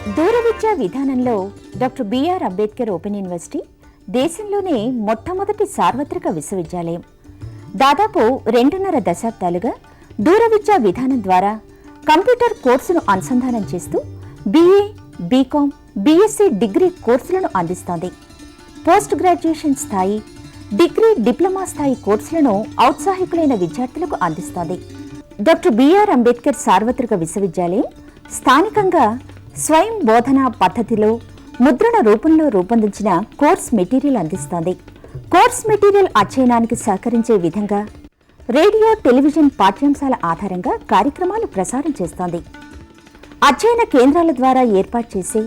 దూర విద్యా విధానంలో doctor B R Ambedkar open university దేశంలోనే మొట్టమొదటి సార్వత్రిక విశ్వవిద్యాలయం. దాదాపు 2.5 దశాబ్దాలుగా దూర విద్యా విధానం ద్వారా కంప్యూటర్ కోర్సును అనుసంధానం చేస్తూ బీఏ, బీకామ్, బీఎస్సీ డిగ్రీ కోర్సులను అందిస్తోంది. పోస్ట్ గ్రాడ్యుయేషన్ స్థాయి, డిగ్రీ, డిప్లొమా స్థాయి కోర్సులను ఔత్సాహికులైన విద్యార్థులకు అందిస్తోంది. డాక్టర్ బిఆర్ అంబేద్కర్ సార్వత్రిక విశ్వవిద్యాలయం స్థానికంగా స్వయం బోధనా పద్ధతిలో ముద్రణ రూపంలో రూపొందించిన కోర్స్ మెటీరియల్ అందిస్తోంది. కోర్స్ మెటీరియల్ అధ్యయనానికి సహకరించే విధంగా రేడియో, టెలివిజన్ పాఠ్యాంశాల ఆధారంగా కార్యక్రమాలు ప్రసారం చేస్తోంది. అధ్యయన కేంద్రాల ద్వారా ఏర్పాటు చేసే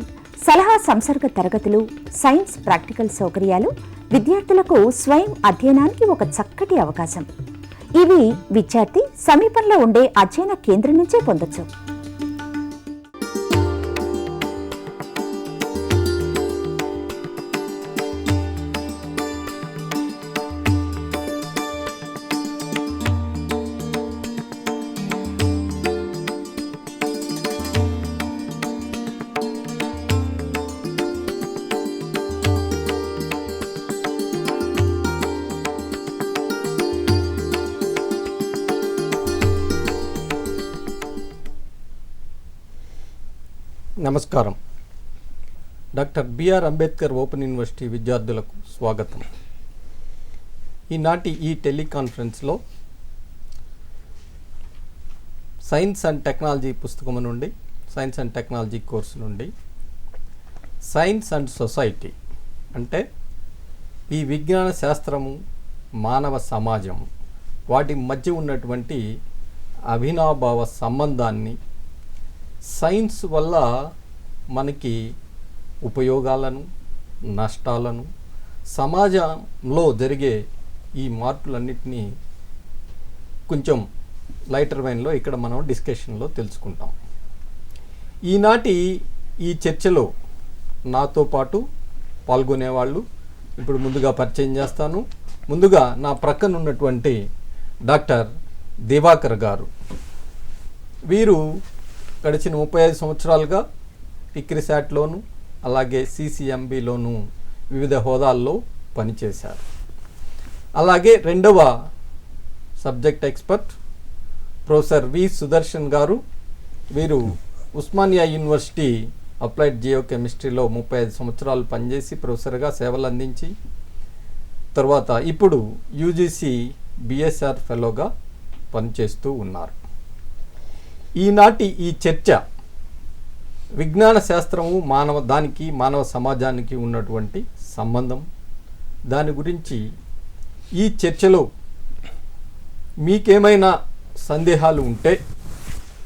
సలహా సంసర్గ తరగతులు, సైన్స్ ప్రాక్టికల్ సౌకర్యాలు విద్యార్థులకు స్వయం అధ్యయనానికి ఒక చక్కటి అవకాశం. ఇవి విద్యార్థి సమీపంలో ఉండే అధ్యయన కేంద్రం నుంచే పొందొచ్చు. నమస్కారం. Doctor B R Ambedkar open university విద్యార్థులకు స్వాగతం. ఈనాటి ఈ టెలికాన్ఫరెన్స్లో సైన్స్ అండ్ టెక్నాలజీ పుస్తకం నుండి, సైన్స్ అండ్ టెక్నాలజీ కోర్సు నుండి సైన్స్ అండ్ సొసైటీ అంటే ఈ విజ్ఞాన శాస్త్రము, మానవ సమాజం వాటి మధ్య ఉన్నటువంటి అవినాభావ సంబంధాన్ని, సైన్స్ వల్ల మనకి ఉపయోగాలను, నష్టాలను, సమాజంలో జరిగే ఈ మార్పులన్నింటినీ కొంచెం లైటర్ వైన్లో ఇక్కడ మనం డిస్కషన్లో తెలుసుకుంటాం. ఈనాటి ఈ చర్చలో నాతో పాటు పాల్గొనేవాళ్ళు ఇప్పుడు ముందుగా పరిచయం చేస్తాను. ముందుగా నా ప్రక్కన ఉన్నటువంటి డాక్టర్ దివాకర్ గారు. వీరు గడిచిన 35 సంవత్సరాలుగా ఇక్రిసాట్లోను అలాగే సిసిఎంబిలోను వివిధ హోదాల్లో పనిచేశారు. అలాగే రెండవ subject expert professor V Sudarshan గారు. వీరు ఉస్మానియా యూనివర్సిటీ అప్లైడ్ జియోకెమిస్ట్రీలో 35 సంవత్సరాలు పనిచేసి ప్రొఫెసర్గా సేవలు అందించి తర్వాత ఇప్పుడు యూజీసీ బిఎస్ఆర్ ఫెలోగా పనిచేస్తూ ఉన్నారు. ఈనాటి ఈ చర్చ విజ్ఞాన శాస్త్రము, మానవ సమాజానికి ఉన్నటువంటి సంబంధం, దాని గురించి ఈ చర్చలో మీకేమైనా సందేహాలు ఉంటే,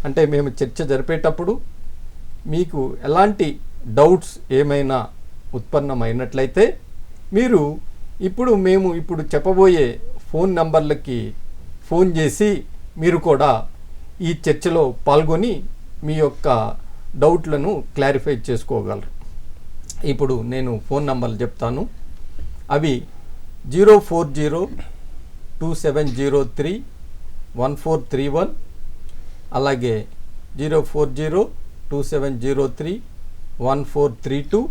అంటే మేము చర్చ జరిపేటప్పుడు మీకు ఎలాంటి డౌట్స్ ఏమైనా ఉత్పన్నమైనట్లయితే మీరు మేము ఇప్పుడు చెప్పబోయే ఫోన్ నంబర్లకి ఫోన్ చేసి మీరు కూడా ఈ చర్చలో పాల్గొని మీ యొక్క డౌట్లను క్లారిఫై చేసుకోగలరు. ఇప్పుడు నేను ఫోన్ నంబర్లు చెప్తాను. అవి 04027031431, అలాగే 04027031432,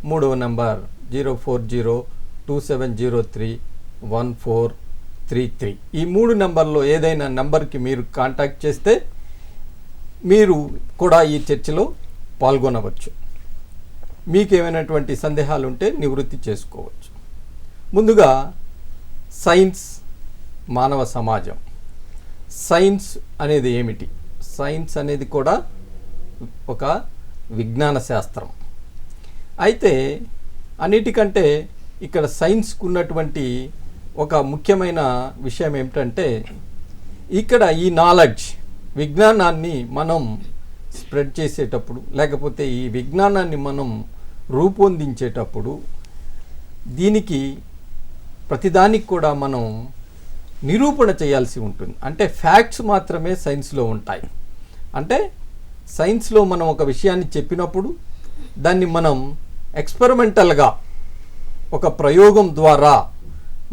మూడవ నంబర్ 04027031433. ఈ 3 నంబర్లో ఏదైనా నంబర్కి మీరు కాంటాక్ట్ చేస్తే మీరు కూడా ఈ చర్చలో పాల్గొనవచ్చు. మీకేమైనటువంటి సందేహాలు ఉంటే నివృత్తి చేసుకోవచ్చు. ముందుగా సైన్స్, మానవ సమాజం. సైన్స్ అనేది ఏమిటి? సైన్స్ అనేది కూడా ఒక విజ్ఞాన శాస్త్రం. అయితే అన్నిటికంటే ఇక్కడ సైన్స్కు ఉన్నటువంటి ఒక ముఖ్యమైన విషయం ఏమిటంటే, ఇక్కడ ఈ నాలెడ్జ్, విజ్ఞానాన్ని మనం స్ప్రెడ్ చేసేటప్పుడు, లేకపోతే ఈ విజ్ఞానాన్ని మనం రూపొందించేటప్పుడు దీనికి ప్రతిదానికి కూడా మనం నిరూపణ చేయాల్సి ఉంటుంది. అంటే ఫ్యాక్ట్స్ మాత్రమే సైన్స్లో ఉంటాయి. అంటే సైన్స్లో మనం ఒక విషయాన్ని చెప్పినప్పుడు దాన్ని మనం ఎక్స్పెరిమెంటల్గా ఒక ప్రయోగం ద్వారా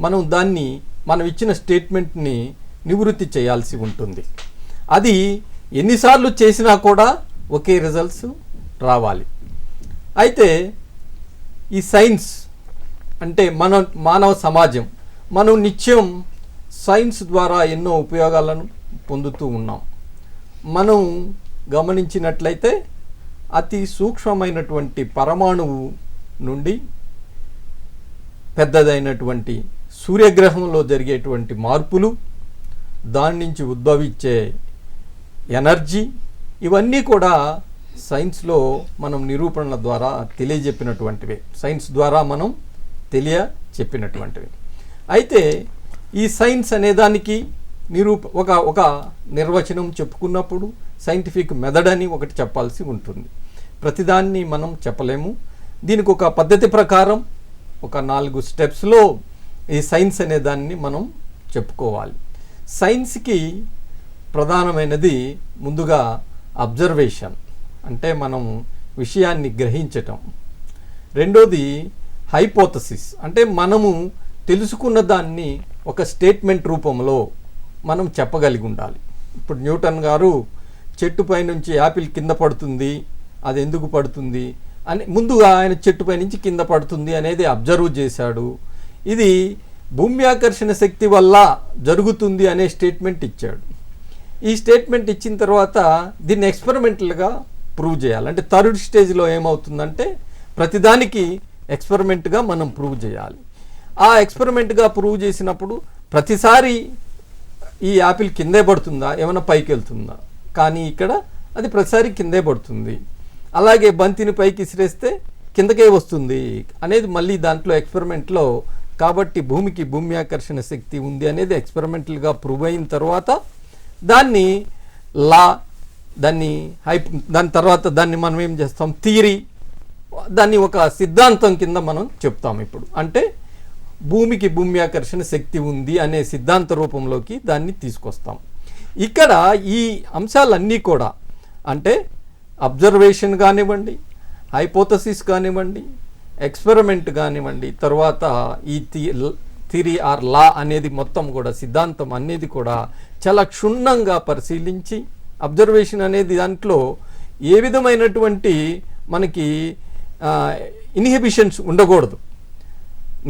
మనం ఇచ్చిన స్టేట్మెంట్ని నివృత్తి చేయాల్సి ఉంటుంది. అది ఎన్నిసార్లు చేసినా కూడా ఒకే రిజల్ట్స్ రావాలి. అయితే ఈ సైన్స్ అంటే మానవ సమాజం మనం నిత్యం సైన్స్ ద్వారా ఎన్నో ఉపయోగాలను పొందుతూ ఉన్నాం. మనం గమనించినట్లయితే అతి సూక్ష్మమైనటువంటి పరమాణువు నుండి పెద్దదైనటువంటి సూర్యగ్రహంలో జరిగేటువంటి మార్పులు, దాని నుంచి ఉద్భవించే ఎనర్జీ, ఇవన్నీ కూడా సైన్స్లో మనం నిరూపణల ద్వారా తెలియజెప్పినటువంటివి, సైన్స్ ద్వారా మనం తెలియచెప్పినటువంటివి. అయితే ఈ సైన్స్ అనేదానికి ఒక నిర్వచనం చెప్పుకున్నప్పుడు సైంటిఫిక్ మెథడ్ అని ఒకటి చెప్పాల్సి ఉంటుంది. ప్రతిదాన్ని మనం చెప్పలేము. దీనికి ఒక పద్ధతి ప్రకారం ఒక 4 స్టెప్స్లో ఈ సైన్స్ అనే దాన్ని మనం చెప్పుకోవాలి. సైన్స్కి ప్రధానమైనది ముందుగా అబ్జర్వేషన్, అంటే మనం విషయాన్ని గ్రహించటం. రెండోది హైపోథసిస్, అంటే మనము తెలుసుకున్న దాన్ని ఒక స్టేట్మెంట్ రూపంలో మనం చెప్పగలిగి ఉండాలి. ఇప్పుడు న్యూటన్ గారు చెట్టుపై నుంచి యాపిల్ కింద పడుతుంది, అది ఎందుకు పడుతుంది అని ముందుగా ఆయన చెట్టుపై నుంచి కింద పడుతుంది అనేది అబ్జర్వ్ చేశాడు. ఇది భూమి ఆకర్షణ శక్తి వల్ల జరుగుతుంది అనే స్టేట్మెంట్ ఇచ్చాడు. ఈ స్టేట్మెంట్ ఇచ్చిన తర్వాత దీన్ని ఎక్స్పెరిమెంటల్గా ప్రూవ్ చేయాలి. అంటే థర్డ్ స్టేజ్లో ఏమవుతుందంటే ప్రతిదానికి ఎక్స్పెరిమెంట్గా మనం ప్రూవ్ చేయాలి. ఆ ఎక్స్పెరిమెంట్గా ప్రూవ్ చేసినప్పుడు ప్రతిసారి ఈ యాపిల్ కిందే పడుతుందా, ఏమైనా పైకి వెళ్తుందా? కానీ ఇక్కడ అది ప్రతిసారి కిందే పడుతుంది. అలాగే బంతిని పైకి ఇసిరేస్తే కిందకే వస్తుంది అనేది మళ్ళీ దాంట్లో ఎక్స్పెరిమెంట్లో. కాబట్టి భూమి ఆకర్షణ శక్తి ఉంది అనేది ఎక్స్పెరిమెంటల్గా ప్రూవ్ అయిన తర్వాత దాన్ని దాని తర్వాత దాన్ని మనం ఏం చేస్తాం, థియరీ, దాన్ని ఒక సిద్ధాంతం కింద మనం చెప్తాం. ఇప్పుడు అంటే భూమి ఆకర్షణ శక్తి ఉంది అనే సిద్ధాంత రూపంలోకి దాన్ని తీసుకొస్తాం. ఇక్కడ ఈ అంశాలన్నీ కూడా అంటే అబ్జర్వేషన్ కానివ్వండి, హైపోథసిస్ కానివ్వండి, ఎక్స్పెరిమెంట్ కానివ్వండి, తర్వాత ఈ థియరీ ఆర్ లా అనేది మొత్తం కూడా సిద్ధాంతం అనేది కూడా చాలా క్షుణ్ణంగా పరిశీలించి, అబ్జర్వేషన్ అనేది దాంట్లో ఏ విధమైనటువంటి మనకి ఇన్హిబిషన్స్ ఉండకూడదు,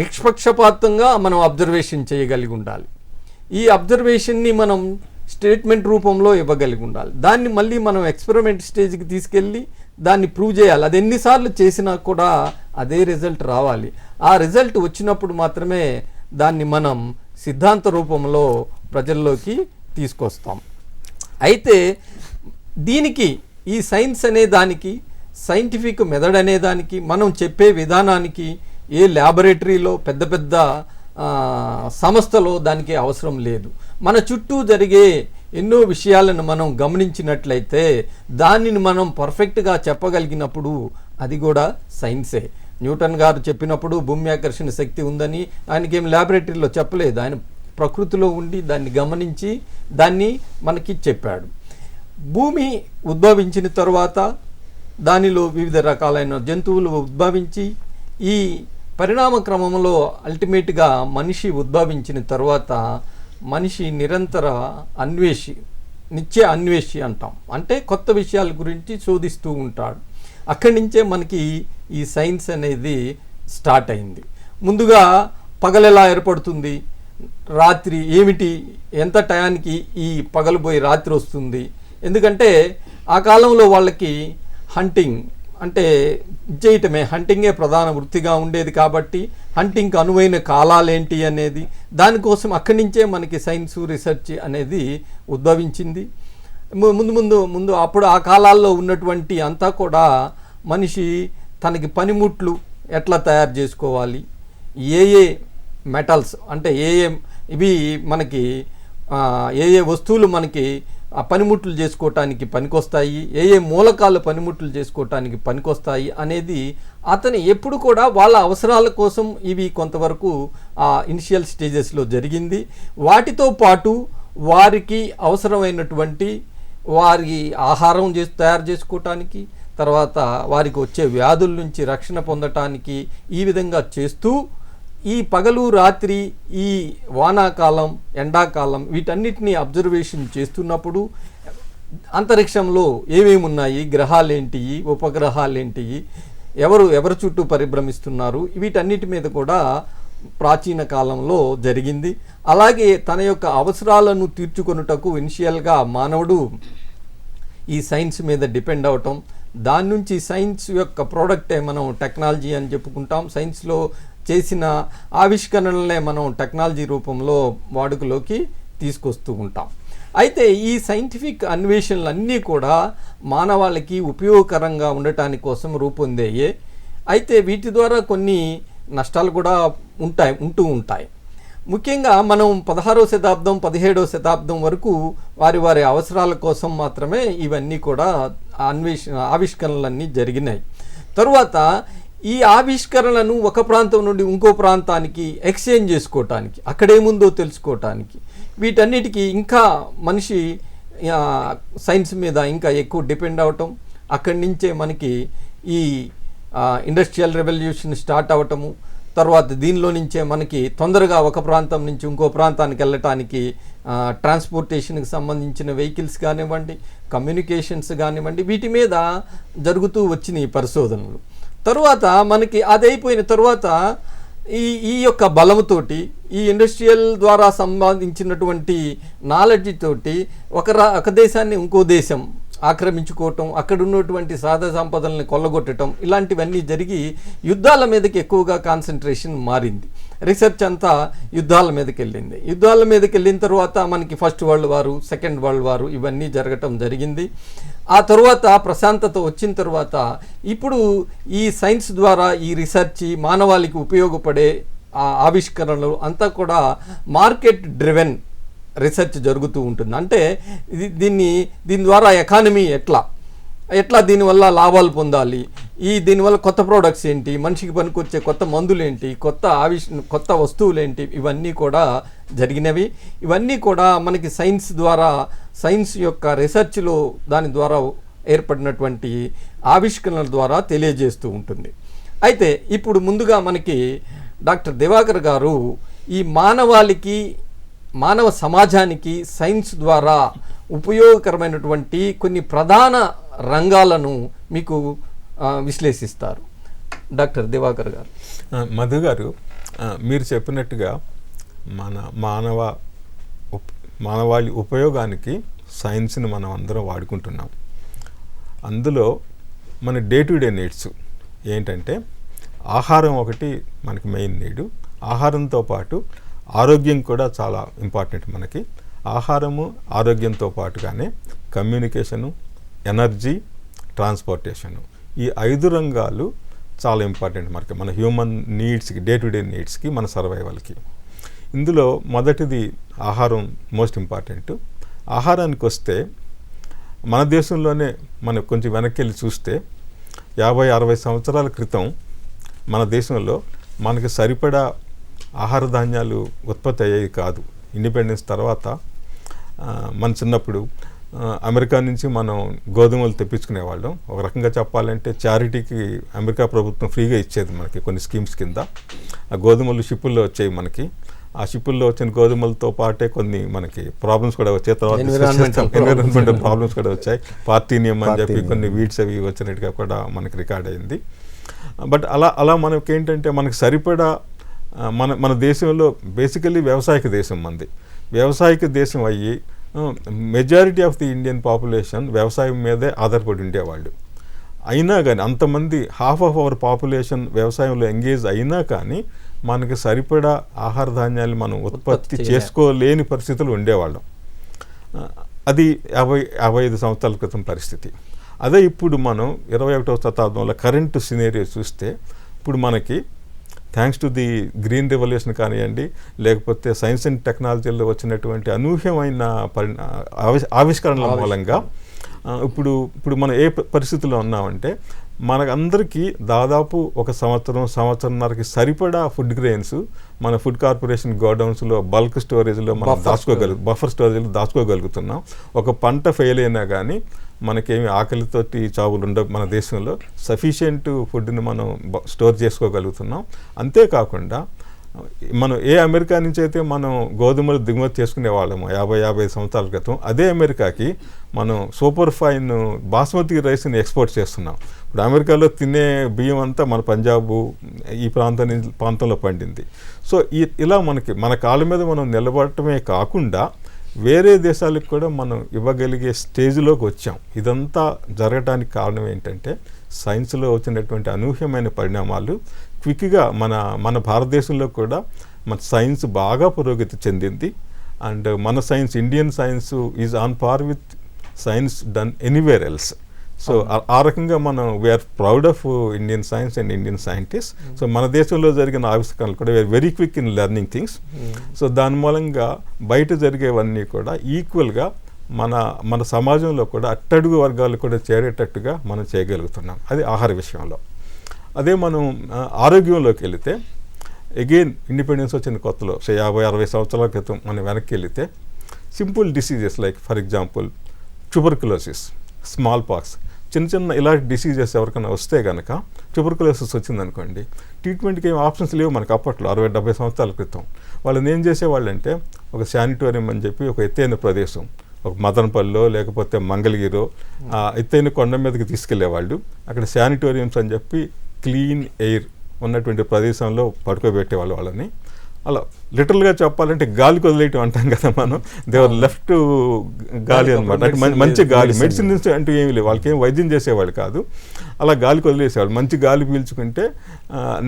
నిష్పక్షపాతంగా మనం అబ్జర్వేషన్ చేయగలిగి ఉండాలి. ఈ అబ్జర్వేషన్ని మనం స్టేట్మెంట్ రూపంలో ఇవ్వగలిగి ఉండాలి. దాన్ని మళ్ళీ మనం ఎక్స్పెరిమెంట్ స్టేజ్కి తీసుకెళ్ళి దాన్ని ప్రూవ్ చేయాలి. అది ఎన్నిసార్లు చేసినా కూడా అదే రిజల్ట్ రావాలి. ఆ రిజల్ట్ వచ్చినప్పుడు మాత్రమే దాన్ని మనం సిద్ధాంత రూపంలో ప్రజల్లోకి తీసుకొస్తాం. అయితే దీనికి ఈ సైన్స్ అనే దానికి, సైంటిఫిక్ మెథడ్ అనే దానికి, మనం చెప్పే విధానానికి ఏ ల్యాబొరేటరీలో పెద్ద పెద్ద సంస్థలో దానికి అవసరం లేదు. మన చుట్టూ జరిగే ఎన్నో విషయాలను మనం గమనించినట్లయితే దానిని మనం పర్ఫెక్ట్గా చెప్పగలిగినప్పుడు అది కూడా సైన్సే. న్యూటన్ గారు చెప్పినప్పుడు భూమి ఆకర్షణ శక్తి ఉందని ఆయనకేం ల్యాబొరేటరీలో చెప్పలేదు. ఆయన ప్రకృతిలో ఉండి దాన్ని గమనించి దాన్ని మనకి చెప్పాడు. భూమి ఉద్భవించిన తర్వాత దానిలో వివిధ రకాలైన జంతువులు ఉద్భవించి ఈ పరిణామ క్రమంలో అల్టిమేట్గా మనిషి ఉద్భవించిన తర్వాత మనిషి నిరంతర నిత్య అన్వేషి అంటాం. అంటే కొత్త విషయాల గురించి శోధిస్తూ ఉంటాడు. అక్కడి నుంచే మనకి ఈ సైన్స్ అనేది స్టార్ట్ అయింది. ముందుగా పగలు ఎలా ఏర్పడుతుంది, రాత్రి ఏమిటి, ఎంత టయానికి ఈ పగలు పోయి రాత్రి వస్తుంది. ఎందుకంటే ఆ కాలంలో వాళ్ళకి హంటింగ్ అంటే చేయటమే, హంటింగే ప్రధాన వృత్తిగా ఉండేది. కాబట్టి హంటింగ్కి అనువైన కాలాలేంటి అనేది దానికోసం అక్కడి నుంచే మనకి సైన్స్ రీసెర్చ్ అనేది ఉద్భవించింది. ముందు అప్పుడు ఆ కాలాల్లో ఉన్నటువంటి అంతా కూడా మనిషి తనకి పనిముట్లు ఎట్లా తయారు చేసుకోవాలి, ఏ మెటల్స్ అంటే ఇవి మనకి ఏ వస్తువులు మనకి ఆ పనిముట్లు చేసుకోవటానికి పనికొస్తాయి, ఏ మూలకాలు పనిముట్లు చేసుకోవటానికి పనికొస్తాయి అనేది అతను ఎప్పుడు కూడా వాళ్ళ అవసరాల కోసం ఇవి కొంతవరకు ఆ ఇనిషియల్ స్టేజెస్లో జరిగింది. వాటితో పాటు వారికి అవసరమైనటువంటి వారి ఆహారం తయారు చేసుకోవటానికి, తర్వాత వారికి వచ్చే వ్యాధుల నుంచి రక్షణ పొందటానికి ఈ విధంగా చేస్తూ ఈ పగలు రాత్రి, ఈ వానాకాలం ఎండాకాలం వీటన్నిటిని అబ్జర్వేషన్ చేస్తున్నప్పుడు అంతరిక్షంలో ఏమేమి ఉన్నాయి, గ్రహాలేంటి, ఉపగ్రహాలేంటి, ఎవరు చుట్టూ పరిభ్రమిస్తున్నారు, వీటన్నిటి మీద కూడా ప్రాచీన కాలంలో జరిగింది. అలాగే తన యొక్క అవసరాలను తీర్చుకొనుటకు ఇనిషియల్గా మానవుడు ఈ సైన్స్ మీద డిపెండ్ అవటం, దాని నుంచి సైన్స్ యొక్క ప్రోడక్టే మనం టెక్నాలజీ అని చెప్పుకుంటాం. సైన్స్లో చేసిన ఆవిష్కరణలనే మనం టెక్నాలజీ రూపంలో వాడుకలోకి తీసుకొస్తూ ఉంటాం. అయితే ఈ సైంటిఫిక్ అన్వేషణలు అన్నీ కూడా మానవాళికి ఉపయోగకరంగా ఉండటానికి కోసం రూపొందాయే. అయితే వీటి ద్వారా కొన్ని నష్టాలు కూడా ఉంటూ ఉంటాయి. ముఖ్యంగా మనం 16వ శతాబ్దం 17వ శతాబ్దం వరకు వారి అవసరాల కోసం మాత్రమే ఇవన్నీ కూడా ఆవిష్కరణలన్నీ జరిగినాయి. తరువాత ఈ ఆవిష్కరణలను ఒక ప్రాంతం నుండి ఇంకో ప్రాంతానికి ఎక్స్చేంజ్ చేసుకోవటానికి, అక్కడేముందో తెలుసుకోవటానికి, వీటన్నిటికీ ఇంకా మనిషి సైన్స్ మీద ఇంకా ఎక్కువ డిపెండ్ అవటం, అక్కడి నుంచే మనకి ఈ ఇండస్ట్రియల్ రెవల్యూషన్ స్టార్ట్ అవటము, తర్వాత దీనిలో నుంచే మనకి తొందరగా ఒక ప్రాంతం నుంచి ఇంకో ప్రాంతానికి వెళ్ళటానికి ట్రాన్స్పోర్టేషన్కి సంబంధించిన వెహికల్స్ కానివ్వండి, కమ్యూనికేషన్స్ కానివ్వండి, వీటి మీద జరుగుతూ వచ్చిన ఈ పరిశోధనలు. తరువాత మనకి అది అయిపోయిన తర్వాత ఈ యొక్క బలముతోటి, ఈ ఇండస్ట్రియల్ ద్వారా సంబంధించినటువంటి నాలెడ్జ్ తోటి ఒక దేశాన్ని ఇంకో దేశం ఆక్రమించుకోవటం, అక్కడ ఉన్నటువంటి సాధన సంపదల్ని కొల్లగొట్టడం, ఇలాంటివన్నీ జరిగి యుద్ధాల మీదకి ఎక్కువగా కాన్సన్ట్రేషన్ మారింది. రీసెర్చ్ అంతా యుద్ధాల మీదకి వెళ్ళింది. యుద్ధాల మీదకి వెళ్ళిన తర్వాత మనకి ఫస్ట్ వరల్డ్ వారు, సెకండ్ వరల్డ్ వారు ఇవన్నీ జరగటం జరిగింది. ఆ తర్వాత ప్రశాంతత వచ్చిన తర్వాత ఇప్పుడు ఈ సైన్స్ ద్వారా ఈ రీసెర్చ్ మానవాళికి ఉపయోగపడే ఆవిష్కరణలు అంతా కూడా మార్కెట్ డ్రివెన్ రీసెర్చ్ జరుగుతూ ఉంటుంది. అంటే దీని ద్వారా ఎకానమీ ఎట్లా దీనివల్ల లాభాలు పొందాలి, దీనివల్ల కొత్త ప్రోడక్ట్స్ ఏంటి, మనిషికి పనికొచ్చే కొత్త మందులు ఏంటి, కొత్త వస్తువులు ఏంటి, ఇవన్నీ కూడా జరిగినవి. ఇవన్నీ కూడా మనకి సైన్స్ యొక్క రీసెర్చ్లో దాని ద్వారా ఏర్పడినటువంటి ఆవిష్కరణల ద్వారా తెలియజేస్తూ ఉంటుంది. అయితే ఇప్పుడు ముందుగా మనకి డాక్టర్ దివాకర్ గారు ఈ మానవ సమాజానికి సైన్స్ ద్వారా ఉపయోగకరమైనటువంటి కొన్ని ప్రధాన రంగాలను మీకు విశ్లేషిస్తారు. డాక్టర్ దివాకర్ గారు. మధు గారు, మీరు చెప్పినట్టుగా మానవాళి ఉపయోగానికి సైన్స్ని మనం అందరం వాడుకుంటున్నాం. అందులో మన డే టు డే నీడ్స్ ఏంటంటే ఆహారం ఒకటి మనకి మెయిన్ నీడు. ఆహారంతో పాటు ఆరోగ్యం కూడా చాలా ఇంపార్టెంట్ మనకి. ఆహారము, ఆరోగ్యంతో పాటుగానే కమ్యూనికేషను, ఎనర్జీ, ట్రాన్స్పోర్టేషను, ఈ 5 రంగాలు చాలా ఇంపార్టెంట్ మనకి, మన హ్యూమన్ నీడ్స్కి, డే టు డే నీడ్స్కి, మన సర్వైవల్కి. ఇందులో మొదటిది ఆహారం మోస్ట్ ఇంపార్టెంట్. ఆహారానికి వస్తే మన దేశంలోనే మనం కొంచెం వెనక్కి వెళ్ళి చూస్తే 50-60 సంవత్సరాల క్రితం మన దేశంలో మనకి సరిపడా ఆహార ధాన్యాలు ఉత్పత్తి అయ్యేవి కాదు. ఇండిపెండెన్స్ తర్వాత మన చిన్నప్పుడు అమెరికా నుంచి మనం గోధుమలు తెప్పించుకునేవాళ్ళం. ఒక రకంగా చెప్పాలంటే చారిటీకి అమెరికా ప్రభుత్వం ఫ్రీగా ఇచ్చేది మనకి కొన్ని స్కీమ్స్ కింద. ఆ గోధుమలు షిప్పుల్లో వచ్చాయి మనకి. ఆ షిప్పుల్లో వచ్చిన గోధుమలతో పాటే కొన్ని మనకి ప్రాబ్లమ్స్ కూడా వచ్చాయి. తర్వాత ఎన్విరాన్మెంటల్ ప్రాబ్లమ్స్ కూడా వచ్చాయి. పార్టీనియం అని చెప్పి కొన్ని వీడ్స్ అవి వచ్చినట్టుగా కూడా మనకి రికార్డ్ అయింది. బట్ అలా మనకేంటంటే మనకి సరిపడా మన దేశంలో బేసికల్లీ వ్యవసాయక దేశం మంది. వ్యవసాయక దేశం అయ్యి majority of the Indian population వ్యవసాయం మీదే ఆధారపడి ఉండేవాళ్ళు. అయినా కానీ అంతమంది, హాఫ్ ఆఫ్ అవర్ పాపులేషన్ వ్యవసాయంలో ఎంగేజ్ అయినా కానీ మనకి సరిపడా ఆహార ధాన్యాలు మనం ఉత్పత్తి చేసుకోలేని పరిస్థితులు ఉండేవాళ్ళం. అది 50-55 సంవత్సరాల క్రితం పరిస్థితి. అదే ఇప్పుడు మనం 21వ శతాబ్దంలో కరెంటు సినేరియో చూస్తే ఇప్పుడు మనకి thanks to the green revolution కానివ్వండి, లేకపోతే సైన్స్ అండ్ టెక్నాలజీలో వచ్చినటువంటి అనూహ్యమైన ఆవిష్కరణల మూలంగా ఇప్పుడు మనం ఏ పరిస్థితిలో ఉన్నామంటే మనకందరికీ దాదాపు ఒక సంవత్సరంన్నరకి సరిపడా ఫుడ్ గ్రెయిన్స్ మన ఫుడ్ కార్పొరేషన్ గోడౌన్స్లో బల్క్ స్టోరేజ్లో మనం బఫర్ స్టోరేజ్లో దాచుకోగలుగుతున్నాం. ఒక పంట ఫెయిల్ అయినా కానీ మనకేమి ఆకలితోటి చావులు ఉండవు. మన దేశంలో సఫిషియెంట్ ఫుడ్ని మనం స్టోర్ చేసుకోగలుగుతున్నాం. అంతేకాకుండా మనం ఏ అమెరికా నుంచి అయితే మనం గోధుమలు దిగుమతి చేసుకునే వాళ్ళము 50 సంవత్సరాల క్రితం, అదే అమెరికాకి మనం సూపర్ ఫైన్ బాస్మతి రైస్ని ఎక్స్పోర్ట్ చేస్తున్నాం. ఇప్పుడు అమెరికాలో తినే బియ్యం అంతా మన పంజాబు ఈ ప్రాంతంలో పండింది. సో ఇలా మన కాళ్ళ మీద మనం నిలబడటమే కాకుండా వేరే దేశాలకు కూడా మనం ఇవ్వగలిగే స్టేజ్లోకి వచ్చాం. ఇదంతా జరగడానికి కారణం ఏంటంటే సైన్స్లో వచ్చినటువంటి అనూహ్యమైన పరిణామాలు. క్విక్గా మన భారతదేశంలో కూడా మన సైన్స్ బాగా పురోగతి చెందింది. అండ్ మన science, Indian science is on par with science done anywhere else. So ఆ రకంగా మనం we are proud of Indian science and Indian scientist. So మన దేశంలో జరిగిన ఆవిష్కరణలు కూడా we are very quick in learning things. So దాని మూలంగా బయట జరిగేవన్నీ కూడా ఈక్వల్గా మన సమాజంలో కూడా అట్టడుగు వర్గాలు కూడా చేరేటట్టుగా మనం చేయగలుగుతున్నాం. అది ఆహార విషయంలో. అదే మనం ఆరోగ్యంలోకి వెళితే అగైన్ ఇండిపెండెన్స్ వచ్చిన కొత్తలో 50-60 సంవత్సరాల క్రితం మనం వెనక్కి వెళితే simple diseases like for example tuberculosis, small pox, చిన్న ఇలాంటి డిసీజెస్ ఎవరికైనా వస్తే కనుక, ట్యూబర్కులోసిస్ వచ్చిందనుకోండి, ట్రీట్మెంట్కి ఏం ఆప్షన్స్ లేవు మనకు అప్పట్లో 60-70 సంవత్సరాల క్రితం. వాళ్ళని ఏం చేసేవాళ్ళంటే ఒక శానిటోరియం అని చెప్పి ఒక ఎత్తైన ప్రదేశం, ఒక మదనపల్లిలో లేకపోతే మంగళగిరో ఎత్తైన కొండ మీదకి తీసుకెళ్లేవాళ్ళు. అక్కడ శానిటోరియంస్ అని చెప్పి క్లీన్ ఎయిర్ ఉన్నటువంటి ప్రదేశంలో పడుకోబెట్టేవాళ్ళు వాళ్ళని. అలా లిటరల్గా చెప్పాలంటే గాలికి వదిలేయటం అంటాం కదా మనం, దేవర్ లెఫ్ట్ గాలి అనమాట. మంచి గాలి, మెడిసిన్స్ అంటూ ఏమీ లేవు, వాళ్ళకి ఏం వైద్యం చేసేవాళ్ళు కాదు. అలా గాలికి వదిలేసేవాళ్ళు. మంచి గాలి పీల్చుకుంటే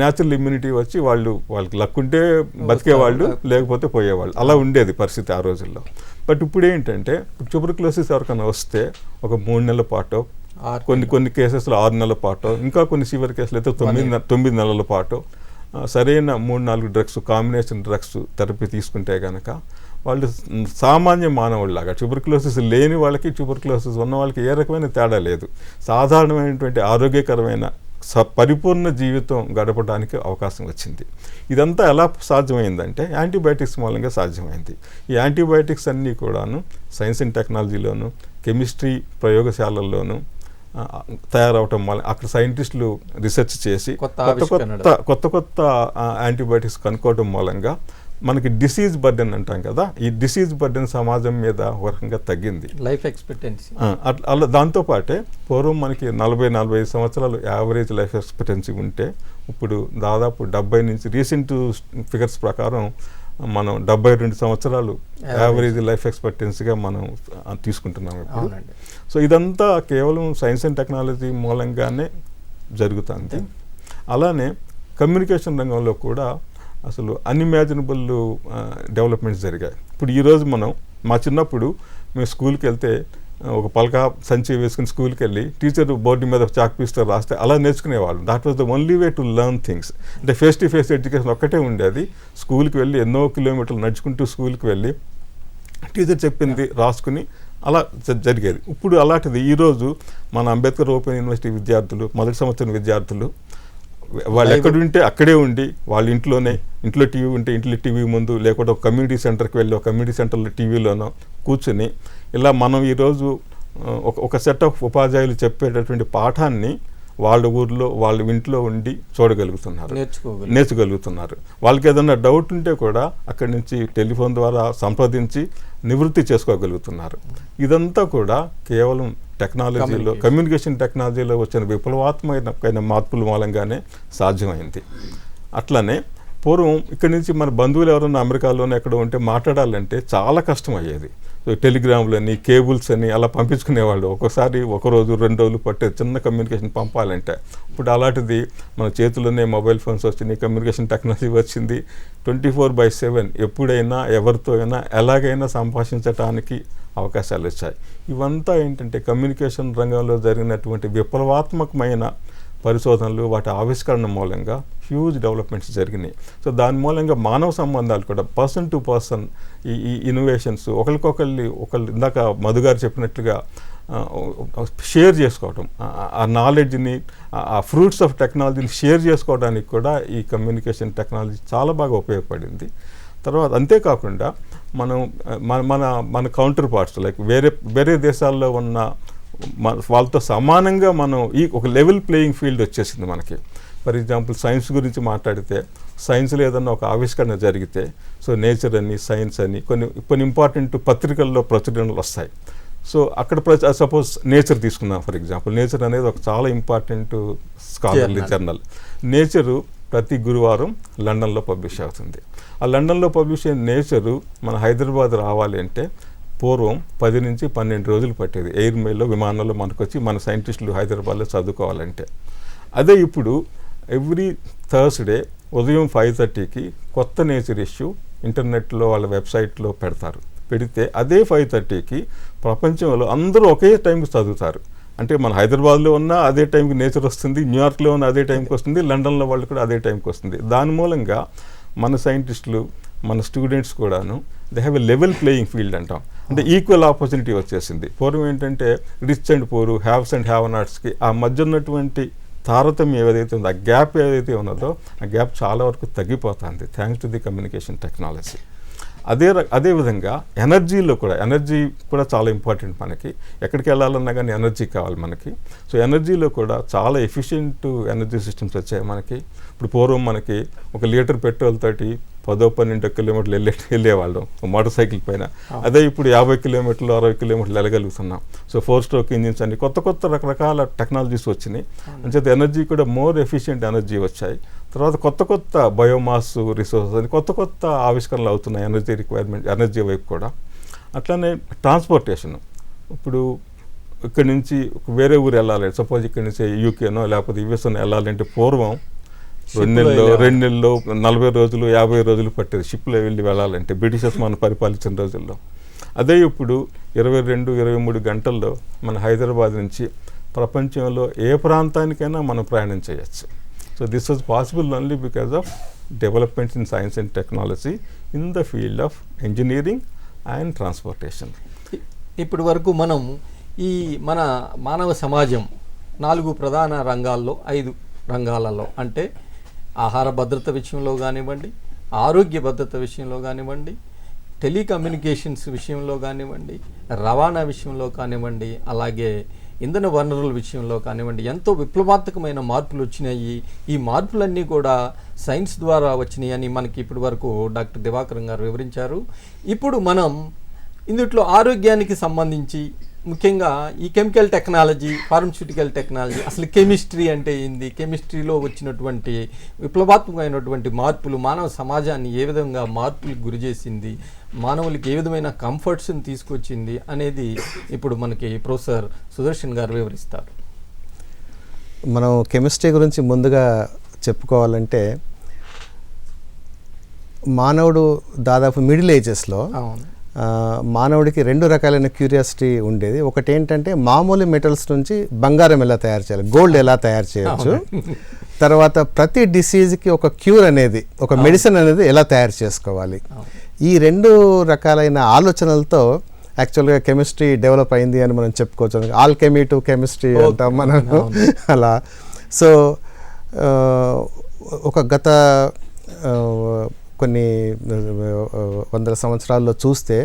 న్యాచురల్ ఇమ్యూనిటీ వచ్చి వాళ్ళకి లక్ ఉంటే బతికేవాళ్ళు, లేకపోతే పోయేవాళ్ళు. అలా ఉండేది పరిస్థితి ఆ రోజుల్లో. బట్ ఇప్పుడు ఏంటంటే ట్యూబర్కులోసిస్ ఎవరికైనా వస్తే ఒక 3 నెలల పాటు, కొన్ని కేసెస్లో 6 నెలల పాటు, ఇంకా కొన్ని సివియర్ కేసులు అయితే 9 నెలల పాటు సరైన 3-4 డ్రగ్స్, కాంబినేషన్ డ్రగ్స్ థెరపీ తీసుకుంటే కనుక వాళ్ళు సామాన్య మానవుడిలాగా, ట్యూబర్కులోసిస్ లేని వాళ్ళకి ట్యూబర్కులోసిస్ ఉన్న వాళ్ళకి ఏ రకమైన తేడా లేదు, సాధారణమైనటువంటి ఆరోగ్యకరమైన పరిపూర్ణ జీవితం గడపడానికి అవకాశం వచ్చింది. ఇదంతా ఎలా సాధ్యమైందంటే యాంటీబయాటిక్స్ మూలంగా సాధ్యమైంది. ఈ యాంటీబయాటిక్స్ అన్నీ కూడాను సైన్స్ అండ్ టెక్నాలజీలోను, కెమిస్ట్రీ ప్రయోగశాలల్లోనూ తయారవటం వల్ల అక్కడ సైంటిస్టులు రీసెర్చ్ చేసి కొత్త యాంటీబయాటిక్స్ కనుక్కోవడం మూలంగా మనకి డిసీజ్ బర్డెన్ అంటాం కదా, ఈ డిసీజ్ బర్డెన్ సమాజం మీద ఒక రకంగా తగ్గింది. లైఫ్ ఎక్స్పెక్టెన్సీ అలా దాంతోపాటే పూర్వం మనకి 40-45 సంవత్సరాలు యావరేజ్ లైఫ్ ఎక్స్పెక్టెన్సీ ఉంటే ఇప్పుడు దాదాపు 70 నుంచి రీసెంట్ ఫిగర్స్ ప్రకారం మనం 72 సంవత్సరాలు యావరేజ్ లైఫ్ ఎక్స్పెక్టెన్సీగా మనం తీసుకుంటున్నాం ఇప్పుడు. సో ఇదంతా కేవలం సైన్స్ అండ్ టెక్నాలజీ మూలంగానే జరుగుతుంది. అలానే కమ్యూనికేషన్ రంగంలో కూడా అసలు అన్ఇమాజినబుల్ డెవలప్మెంట్స్ జరిగాయి. ఇప్పుడు ఈరోజు మా చిన్నప్పుడు మేము స్కూల్కి వెళ్తే ఒక పలక సంచి వేసుకుని స్కూల్కి వెళ్ళి టీచర్ బోర్డు మీద చాక్ పీస్తో రాస్తే అలా నేర్చుకునేవాళ్ళు. That was the only way to learn things. అంటే ఫేస్ టు ఫేస్ ఎడ్యుకేషన్ ఒక్కటే ఉండేది. స్కూల్కి వెళ్ళి ఎన్నో కిలోమీటర్లు నడుచుకుంటూ స్కూల్కి వెళ్ళి టీచర్ చెప్పింది రాసుకుని అలా జరిగేది. ఇప్పుడు అలాంటిది ఈరోజు మన అంబేద్కర్ ఓపెన్ యూనివర్సిటీ విద్యార్థులు, మొదటి సంవత్సరం విద్యార్థులు వాళ్ళు ఎక్కడుంటే అక్కడే ఉండి వాళ్ళ ఇంట్లో టీవీ ఉంటే ఇంట్లో టీవీ ముందు, లేకపోతే ఒక కమ్యూనిటీ సెంటర్కి వెళ్ళి ఒక కమ్యూనిటీ సెంటర్లో టీవీలోనో కూర్చుని ఇలా మనం ఈరోజు ఒక సెట్ ఆఫ్ ఉపాధ్యాయులు చెప్పేటటువంటి పాఠాన్ని వాళ్ళ ఊర్లో వాళ్ళ ఇంట్లో ఉండి చూడగలుగుతున్నారు, నేర్చుకోగలుగుతున్నారు. వాళ్ళకి ఏదైనా డౌట్ ఉంటే కూడా అక్కడి నుంచి టెలిఫోన్ ద్వారా సంప్రదించి నివృత్తి చేసుకోగలుగుతున్నారు. ఇదంతా కూడా కేవలం టెక్నాలజీలో, కమ్యూనికేషన్ టెక్నాలజీలో వచ్చిన విప్లవాత్మకమైన మార్పుల మూలంగానే సాధ్యమైంది. అట్లనే పూర్వం ఇక్కడి నుంచి మన బంధువులు ఎవరన్నా అమెరికాలోనే ఎక్కడ ఉంటే మాట్లాడాలంటే చాలా కష్టం అయ్యేది. టెలిగ్రామ్లని, కేబుల్స్ అని అలా పంపించుకునేవాళ్ళు. ఒక్కోసారి 1 రోజు 2 రోజులు పట్టే చిన్న కమ్యూనికేషన్ పంపాలంటే. ఇప్పుడు అలాంటిది మన చేతుల్లోనే మొబైల్ ఫోన్స్ వచ్చినాయి, కమ్యూనికేషన్ టెక్నాలజీ వచ్చింది. 24/7 ఎప్పుడైనా ఎవరితో అయినా ఎలాగైనా సంభాషించడానికి అవకాశాలు వచ్చాయి. ఇవంతా ఏంటంటే కమ్యూనికేషన్ రంగంలో జరిగినటువంటి విప్లవాత్మకమైన పరిశోధనలు, వాటి ఆవిష్కరణ మూలంగా హ్యూజ్ డెవలప్మెంట్స్ జరిగినాయి. సో దాని మూలంగా మానవ సంబంధాలు కూడా పర్సన్ టు పర్సన్ ఈ ఇన్నోవేషన్స్ ఒకళ్ళు ఇందాక మధు గారు చెప్పినట్లుగా షేర్ చేసుకోవటం, ఆ నాలెడ్జ్ని, ఆ ఫ్రూట్స్ ఆఫ్ టెక్నాలజీని షేర్ చేసుకోవడానికి కూడా ఈ కమ్యూనికేషన్ టెక్నాలజీ చాలా బాగా ఉపయోగపడింది. తర్వాత అంతేకాకుండా మనం మన కౌంటర్ పార్ట్స్ లైక్ వేరే దేశాల్లో ఉన్న వాళ్ళతో సమానంగా మనం ఒక లెవెల్ ప్లేయింగ్ ఫీల్డ్ వచ్చేసింది మనకి. ఫర్ ఎగ్జాంపుల్ సైన్స్ గురించి మాట్లాడితే, సైన్స్లో ఏదన్నా ఒక ఆవిష్కరణ జరిగితే, సో నేచర్ అని, సైన్స్ అని కొన్ని ఇంపార్టెంట్ పత్రికల్లో ప్రచురణలు వస్తాయి. సో అక్కడ సపోజ్ నేచర్ తీసుకుందాం. ఫర్ ఎగ్జాంపుల్ నేచర్ అనేది ఒక చాలా ఇంపార్టెంట్ స్కాలర్లీ జర్నల్. నేచరు ప్రతి గురువారం లండన్లో పబ్లిష్ అవుతుంది. ఆ లండన్లో పబ్లిష్ అయిన నేచరు మన హైదరాబాద్ రావాలి అంటే పూర్వం 10 నుంచి 12 రోజులు పట్టేది. ఎయిర్ మెయిల్లో, విమానంలో మనకు వచ్చి మన సైంటిస్టులు హైదరాబాద్లో చదువుకోవాలంటే. అదే ఇప్పుడు ఎవ్రీ థర్స్డే ఉదయం 5:30కి కొత్త నేచర్ ఇష్యూ ఇంటర్నెట్లో వాళ్ళ వెబ్సైట్లో పెడితే అదే 5:30కి ప్రపంచంలో అందరూ ఒకే టైంకి చదువుతారు. అంటే మన హైదరాబాద్లో ఉన్న అదే టైంకి నేచర్ వస్తుంది, న్యూయార్క్లో ఉన్న అదే టైంకి వస్తుంది, లండన్లో వాళ్ళు కూడా అదే టైంకి వస్తుంది. దాని మూలంగా మన సైంటిస్టులు, మన స్టూడెంట్స్ కూడాను they have a level playing field అంటాం. అంటే ఈక్వల్ ఆపర్చునిటీ వచ్చేసింది. పూర్వం ఏంటంటే rich and poor, haves and హ్యావ్ నాట్స్కి ఆ మధ్య ఉన్నటువంటి తారతమ్యం ఏదైతే ఉందో, ఆ గ్యాప్ ఏదైతే ఉన్నదో ఆ గ్యాప్ చాలా వరకు తగ్గిపోతుంది thanks to the communication technology. అదేవిధంగా ఎనర్జీ కూడా చాలా ఇంపార్టెంట్ మనకి. ఎక్కడికి వెళ్ళాలన్నా కానీ ఎనర్జీ కావాలి మనకి. సో ఎనర్జీలో కూడా చాలా ఎఫిషియెంట్ ఎనర్జీ సిస్టమ్స్ వచ్చాయి మనకి. ఇప్పుడు పూర్వం మనకి 1 లీటర్ పెట్రోల్ తోటి 10-12 కిలోమీటర్లు వెళ్ళేవాళ్ళం మోటార్ సైకిల్ పైన. అదే ఇప్పుడు 50 కిలోమీటర్లు 60 కిలోమీటర్లు వెళ్ళగలుగుతున్నాం. సో 4 స్ట్రోక్ ఇంజిన్స్ అని కొత్త రకరకాల టెక్నాలజీస్ వచ్చినాయి. అంచేత ఎనర్జీ కూడా మోర్ ఎఫిషియెంట్ ఎనర్జీ వచ్చాయి. తర్వాత కొత్త బయోమాస్ రిసోర్సెస్ అని కొత్త ఆవిష్కరణలు అవుతున్నాయి ఎనర్జీ వైపు కూడా. అట్లానే ట్రాన్స్పోర్టేషన్. ఇప్పుడు ఇక్కడి నుంచి వేరే ఊరు వెళ్ళాలి, సపోజ్ ఇక్కడి నుంచి యూకేనో లేకపోతే యుఎస్ఓనో వెళ్ళాలంటే పూర్వం 2 నెలల్లో 40 రోజులు 50 రోజులు పట్టేది షిప్లో వెళ్ళాలంటే, బ్రిటిషర్స్ మనం పరిపాలించిన రోజుల్లో. అదే ఇప్పుడు 22-23 గంటల్లో మన హైదరాబాద్ నుంచి ప్రపంచంలో ఏ ప్రాంతానికైనా మనం ప్రయాణం చేయొచ్చు. So this was possible only because of developments in science and technology in the field of engineering and transportation. ఇప్పటి వరకు మనం ఈ మన మానవ సమాజం 4 ప్రధాన రంగాల్లో 5 రంగాలలో అంటే ఆహార భద్రత విషయంలో కానివ్వండి, ఆరోగ్య భద్రత విషయంలో కానివ్వండి, టెలికమ్యూనికేషన్స్ విషయంలో కానివ్వండి, రవాణా విషయంలో కానివ్వండి, అలాగే ఇంధన వనరుల విషయంలో కానివ్వండి ఎంతో విప్లవాత్మకమైన మార్పులు వచ్చినాయి. ఈ మార్పులన్నీ కూడా సైన్స్ ద్వారా వచ్చినాయి అని మనకి ఇప్పటి వరకు డాక్టర్ దివాకరం గారు వివరించారు. ఇప్పుడు మనం ఇందులో ఆరోగ్యానికి సంబంధించి ముఖ్యంగా ఈ కెమికల్ టెక్నాలజీ, ఫార్మస్యూటికల్ టెక్నాలజీ, అసలు కెమిస్ట్రీ అంటే ఏంది, కెమిస్ట్రీలో వచ్చినటువంటి విప్లవాత్మకమైనటువంటి మార్పులు మానవ సమాజాన్ని ఏ విధంగా మార్పులకు గురి చేసింది, మానవులకి ఏ విధమైన కంఫర్ట్స్ని తీసుకొచ్చింది అనేది ఇప్పుడు మనకి ప్రొఫెసర్ సుదర్శన్ గారు వివరిస్తారు. మనం కెమిస్ట్రీ గురించి ముందుగా చెప్పుకోవాలంటే మానవుడు దాదాపు మిడిల్ ఏజెస్లో మానవుడికి 2 రకాలైన క్యూరియాసిటీ ఉండేది. ఒకటి ఏంటంటే మామూలు మెటల్స్ నుంచి బంగారం ఎలా తయారు చేయాలి, గోల్డ్ ఎలా తయారు చేయొచ్చు, తర్వాత ప్రతి డిసీజ్కి ఒక క్యూర్ అనేది, ఒక మెడిసిన్ అనేది ఎలా తయారు చేసుకోవాలి. ఈ 2 రకాలైన ఆలోచనలతో యాక్చువల్గా కెమిస్ట్రీ డెవలప్ అయింది అని మనం చెప్పుకోవచ్చు. ఆల్కెమీ టు కెమిస్ట్రీ అంటాం మనం అలా. సో ఒక గత కొన్ని 100 సంవత్సరాల్లో చూస్తే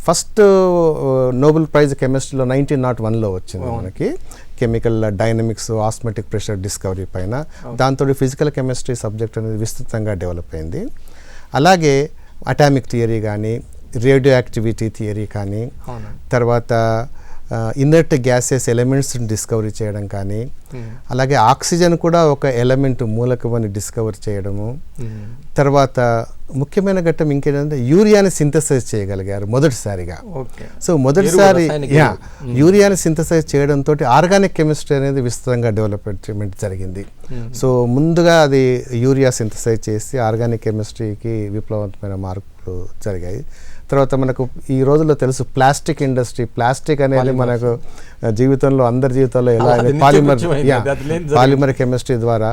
ఫస్ట్ నోబెల్ ప్రైజ్ కెమిస్ట్రీలో 1901లో వచ్చింది మనకి, కెమికల్ డైనమిక్స్, ఆస్మెటిక్ ప్రెషర్ డిస్కవరీ పైన. దాంతో ఫిజికల్ కెమిస్ట్రీ సబ్జెక్ట్ అనేది విస్తృతంగా డెవలప్ అయింది. అలాగే అటామిక్ థియరీ కానీ, రేడియో యాక్టివిటీ థియరీ కానీ, తర్వాత ఇన్నర్ట్ గ్యాసెస్ ఎలిమెంట్స్ని డిస్కవరీ చేయడం కానీ, అలాగే ఆక్సిజన్ కూడా ఒక ఎలిమెంట్ మూలకమని డిస్కవర్ చేయడము, తర్వాత ముఖ్యమైన ఘట్టం ఇంకేంటంటే యూరియాని సింథసైజ్ చేయగలిగారు మొదటిసారిగా. సో మొదటిసారి యూరియాని సింథసైజ్ చేయడంతో ఆర్గానిక్ కెమిస్ట్రీ అనేది విస్తృతంగా డెవలప్మెంట్ జరిగింది. సో ముందుగా అది యూరియా సింథసైజ్ చేసి ఆర్గానిక్ కెమిస్ట్రీకి విప్లవమైన మార్పులు జరిగాయి. తర్వాత మనకు ఈ రోజుల్లో తెలుసు ప్లాస్టిక్ ఇండస్ట్రీ. ప్లాస్టిక్ అనేది మనకు జీవితంలో అందరి జీవితంలో ఎలా పాలిమర్ కెమిస్ట్రీ ద్వారా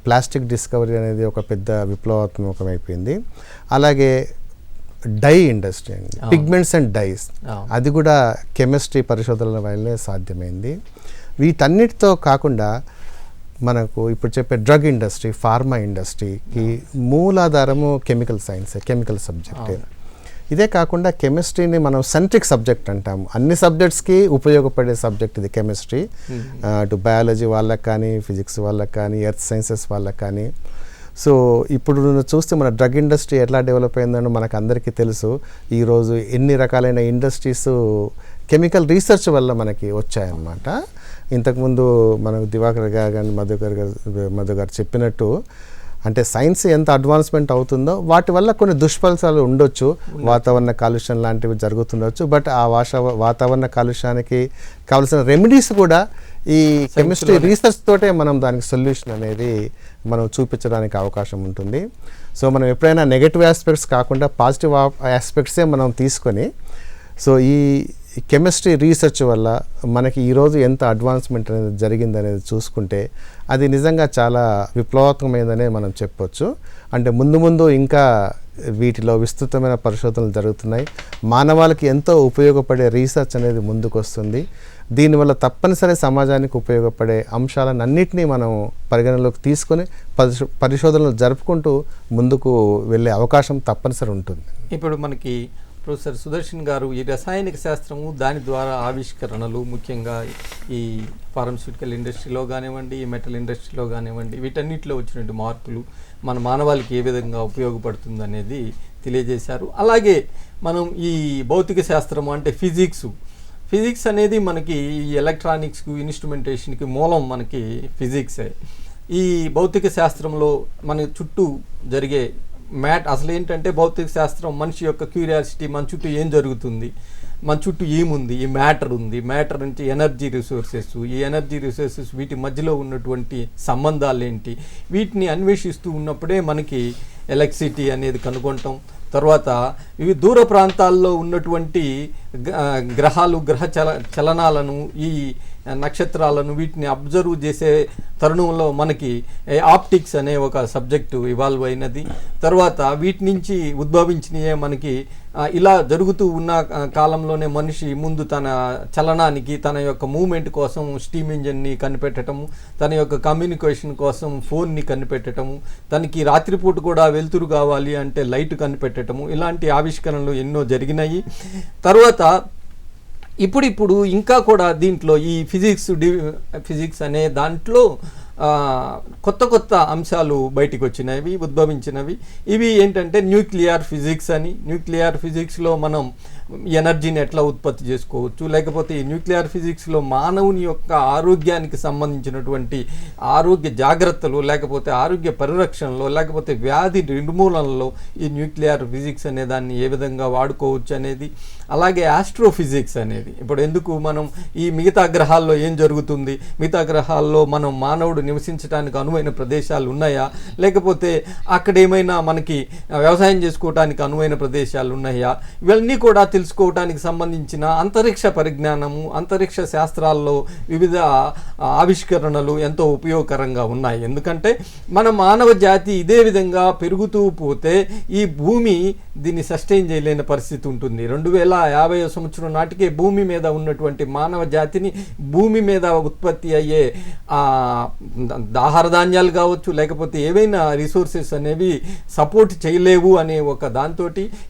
ప్లాస్టిక్ డిస్కవరీ అనేది ఒక పెద్ద విప్లవాత్మకమైపోయింది. అలాగే డై ఇండస్ట్రీ అండి, పిగ్మెంట్స్ అండ్ డైస్, అది కూడా కెమిస్ట్రీ పరిశోధనల వల్లే సాధ్యమైంది. వీటన్నిటితో కాకుండా మనకు ఇప్పుడు చెప్పే డ్రగ్ ఇండస్ట్రీ, ఫార్మా ఇండస్ట్రీకి మూలాధారము కెమికల్ సైన్స్, కెమికల్ సబ్జెక్టే. ఇదే కాకుండా కెమిస్ట్రీని మనం సెంట్రిక్ సబ్జెక్ట్ అంటాము. అన్ని సబ్జెక్ట్స్కి ఉపయోగపడే సబ్జెక్ట్ ఇది కెమిస్ట్రీ. అటు బయాలజీ వాళ్ళకి కానీ, ఫిజిక్స్ వాళ్ళకి కానీ, ఎర్త్ సైన్సెస్ వాళ్ళకి కానీ. సో ఇప్పుడు చూస్తే మన డ్రగ్ ఇండస్ట్రీ ఎట్లా డెవలప్ అయిందో మనకు అందరికీ తెలుసు. ఈరోజు ఎన్ని రకాలైన ఇండస్ట్రీస్ కెమికల్ రీసెర్చ్ వల్ల మనకి వచ్చాయన్నమాట. ఇంతకుముందు మనకు దివాకర్ గారు కానీ మధు గారు చెప్పినట్టు, అంటే సైన్స్ ఎంత అడ్వాన్స్మెంట్ అవుతుందో వాటి వల్ల కొన్ని దుష్ఫలితాలు ఉండొచ్చు. వాతావరణ కాలుష్యం లాంటివి జరుగుతుండొచ్చు. బట్ ఆ వాతావరణ కాలుష్యానికి కావాల్సిన రెమెడీస్ కూడా ఈ కెమిస్ట్రీ రీసెర్చ్ తోటే మనం దానికి సొల్యూషన్ అనేది మనం చూపించడానికి అవకాశం ఉంటుంది. సో మనం ఎప్పుడైనా నెగటివ్ ఆస్పెక్ట్స్ కాకుండా పాజిటివ్ ఆస్పెక్ట్సే మనం తీసుకొని, సో ఈ కెమిస్ట్రీ రీసెర్చ్ వల్ల మనకి ఈరోజు ఎంత అడ్వాన్స్మెంట్ అనేది జరిగిందనేది చూసుకుంటే అది నిజంగా చాలా విప్లవాత్మకమైనదనే మనం చెప్పొచ్చు. అంటే ముందు ఇంకా వీటిలో విస్తృతమైన పరిశోధనలు జరుగుతున్నాయి. మానవాళికి ఎంతో ఉపయోగపడే రీసెర్చ్ అనేది ముందుకు వస్తుంది. దీనివల్ల తప్పనిసరి సమాజానికి ఉపయోగపడే అంశాలన్నింటినీ మనం పరిగణలోకి తీసుకొని పరిశోధనలు జరుపుకుంటూ ముందుకు వెళ్ళే అవకాశం తప్పనిసరి ఉంటుంది. ఇప్పుడు మనకి ప్రొఫెసర్ సుదర్శన్ గారు ఈ రసాయనిక శాస్త్రము దాని ద్వారా ఆవిష్కరణలు, ముఖ్యంగా ఈ ఫార్మస్యూటికల్ ఇండస్ట్రీలో కానివ్వండి, ఈ మెటల్ ఇండస్ట్రీలో కానివ్వండి, వీటన్నిటిలో వచ్చినటువంటి మార్పులు మన మానవాళికి ఏ విధంగా ఉపయోగపడుతుంది అనేది తెలియజేశారు. అలాగే మనం ఈ భౌతిక శాస్త్రము అంటే ఫిజిక్స్ అనేది మనకి ఈ ఎలక్ట్రానిక్స్కు, ఇన్స్ట్రుమెంటేషన్కి మూలం మనకి ఫిజిక్సే. ఈ భౌతిక శాస్త్రంలో మన చుట్టూ జరిగే అసలు ఏంటంటే భౌతిక శాస్త్రం మనిషి యొక్క క్యూరియాసిటీ, మన చుట్టూ ఏం జరుగుతుంది, మన చుట్టూ ఏముంది, ఈ మ్యాటర్ ఉంది, మ్యాటర్ నుంచి ఎనర్జీ రిసోర్సెస్, ఈ ఎనర్జీ రిసోర్సెస్ వీటి మధ్యలో ఉన్నటువంటి సంబంధాలు ఏంటి, వీటిని అన్వేషిస్తూ ఉన్నప్పుడే మనకి ఎలక్ట్రిసిటీ అనేది కనుగొంటాం. తర్వాత ఇవి దూర ప్రాంతాల్లో ఉన్నటువంటి గ్రహాలు, గ్రహ చలనాలను, ఈ నక్షత్రాలను వీటిని అబ్జర్వ్ చేసే తరుణంలో మనకి ఆప్టిక్స్ అనే ఒక సబ్జెక్టు ఇవాల్వ్ అయినది. తర్వాత వీటి నుంచి ఉద్భవించినయే మనకి ఇలా జరుగుతూ ఉన్న కాలంలోనే మనిషి ముందు తన చలనానికి, తన యొక్క మూమెంట్ కోసం స్టీమ్ ఇంజన్ని కనిపెట్టడము, తన యొక్క కమ్యూనికేషన్ కోసం ఫోన్ని కనిపెట్టడము, తనకి రాత్రిపూట కూడా వెలుతురు కావాలి అంటే లైట్ కనిపెట్టడము, ఇలాంటి ఆవిష్కరణలు ఎన్నో జరిగినాయి. తర్వాత ఇప్పుడు ఇంకా కూడా దీంట్లో ఈ ఫిజిక్స్ అనే దాంట్లో కొత్త అంశాలు బయటికి వచ్చినవి, ఉద్భవించినవి. ఇవి ఏంటంటే న్యూక్లియర్ ఫిజిక్స్లో మనం ఎనర్జీని ఎట్లా ఉత్పత్తి చేసుకోవచ్చు, లేకపోతే ఈ న్యూక్లియర్ ఫిజిక్స్లో మానవుని యొక్క ఆరోగ్యానికి సంబంధించినటువంటి ఆరోగ్య జాగ్రత్తలు, లేకపోతే ఆరోగ్య పరిరక్షణలో, లేకపోతే వ్యాధి నిర్మూలనలో ఈ న్యూక్లియర్ ఫిజిక్స్ అనే దాన్ని ఏ విధంగా వాడుకోవచ్చు అనేది. అలాగే ఆస్ట్రోఫిజిక్స్ అనేది, ఇప్పుడు ఎందుకు మనం ఈ మిగతా గ్రహాల్లో ఏం జరుగుతుంది, మిగతా గ్రహాల్లో మనం మానవుడు నివసించడానికి అనువైన ప్రదేశాలు ఉన్నాయా, లేకపోతే అక్కడ ఏమైనా మనకి వ్యవసాయం చేసుకోవడానికి అనువైన ప్రదేశాలు ఉన్నాయా, ఇవన్నీ కూడా తెలుసుకోవడానికి సంబంధించిన అంతరిక్ష పరిజ్ఞానము, అంతరిక్ష శాస్త్రాల్లో వివిధ ఆవిష్కరణలు ఎంతో ఉపయోగకరంగా ఉన్నాయి. ఎందుకంటే మన మానవ జాతి ఇదే విధంగా పెరుగుతూ పోతే ఈ భూమి దీన్ని సస్టైన్ చేయలేని పరిస్థితి ఉంటుంది. 2050 సంవత్సరం నాటికే భూమి మీద ఉన్నటువంటి మానవ జాతిని భూమి మీద ఉత్పత్తి అయ్యే ఆహార ధాన్యాలు కావచ్చు, లేకపోతే ఏవైనా రిసోర్సెస్ అనేవి సపోర్ట్ చేయలేవు అనే ఒక దాంతో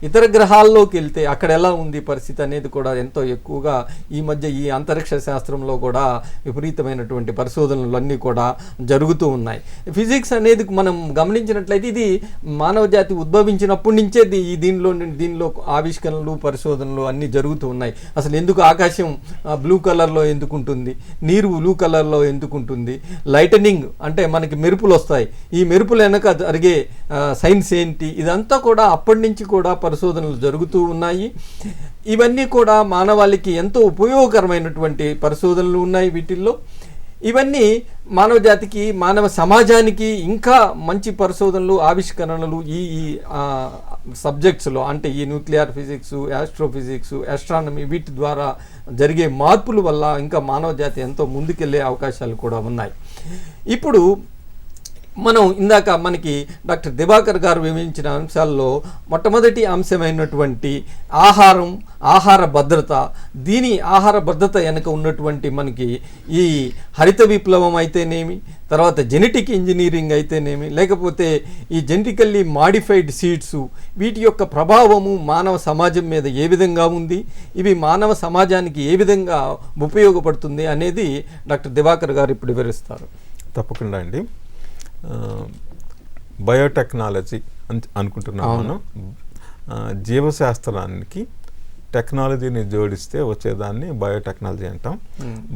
ఇతర గ్రహాల్లోకి వెళ్తే అక్కడ ఎలా ఉంది పరిస్థితి అనేది కూడా ఎంతో ఎక్కువగా ఈ మధ్య ఈ అంతరిక్ష శాస్త్రంలో కూడా విపరీతమైనటువంటి పరిశోధనలు అన్నీ కూడా జరుగుతూ ఉన్నాయి. ఫిజిక్స్ అనేది మనం గమనించినట్లయితే ఇది మానవ జాతి ఉద్భవించినప్పటి నుంచే దీనిలో ఆవిష్కరణలు, పరిశోధనలు అన్నీ జరుగుతూ ఉన్నాయి. అసలు ఎందుకు ఆకాశం బ్లూ కలర్లో ఎందుకు ఉంటుంది, నీరు బ్లూ కలర్లో ఎందుకు ఉంటుంది, లైటనింగ్ అంటే మనకి మెరుపులు వస్తాయి, ఈ మెరుపులు వెనక జరిగే సైన్స్ ఏంటి, ఇదంతా కూడా అప్పటి నుంచి కూడా పరిశోధనలు జరుగుతూ ఉన్నాయి. ఇవన్నీ కూడా మానవాళికి ఎంతో ఉపయోగకరమైనటువంటి పరిశోధనలు ఉన్నాయి వీటిల్లో. ఇవన్నీ మానవ జాతికి, మానవ సమాజానికి ఇంకా మంచి పరిశోధనలు, ఆవిష్కరణలు ఈ సబ్జెక్ట్స్లో అంటే ఈ న్యూక్లియర్ ఫిజిక్స్, ఆస్ట్రోఫిజిక్స్, ఆస్ట్రానమీ వీటి ద్వారా జరిగే మార్పుల వల్ల ఇంకా మానవ జాతి ఎంతో ముందుకెళ్లే అవకాశాలు కూడా ఉన్నాయి. ఇప్పుడు మనం ఇందాక మనకి డాక్టర్ దివాకర్ గారు వివరించిన అంశాల్లో మొట్టమొదటి అంశమైనటువంటి ఆహార భద్రత, ఆహార భద్రత వెనుక ఉన్నటువంటి మనకి ఈ హరిత విప్లవం అయితేనేమి, తర్వాత జెనెటిక్ ఇంజనీరింగ్ అయితేనేమి, లేకపోతే ఈ జెనెటికల్లీ మాడిఫైడ్ సీడ్స్, వీటి యొక్క ప్రభావము మానవ సమాజం మీద ఏ విధంగా ఉంది, ఇవి మానవ సమాజానికి ఏ విధంగా ఉపయోగపడుతుంది అనేది డాక్టర్ దివాకర్ గారు ఇప్పుడు వివరిస్తారు. తప్పకుండా అండి. బయోటెక్నాలజీ అనుకుంటున్నాం మనం. జీవశాస్త్రానికి టెక్నాలజీని జోడిస్తే వచ్చేదాన్ని బయోటెక్నాలజీ అంటాం.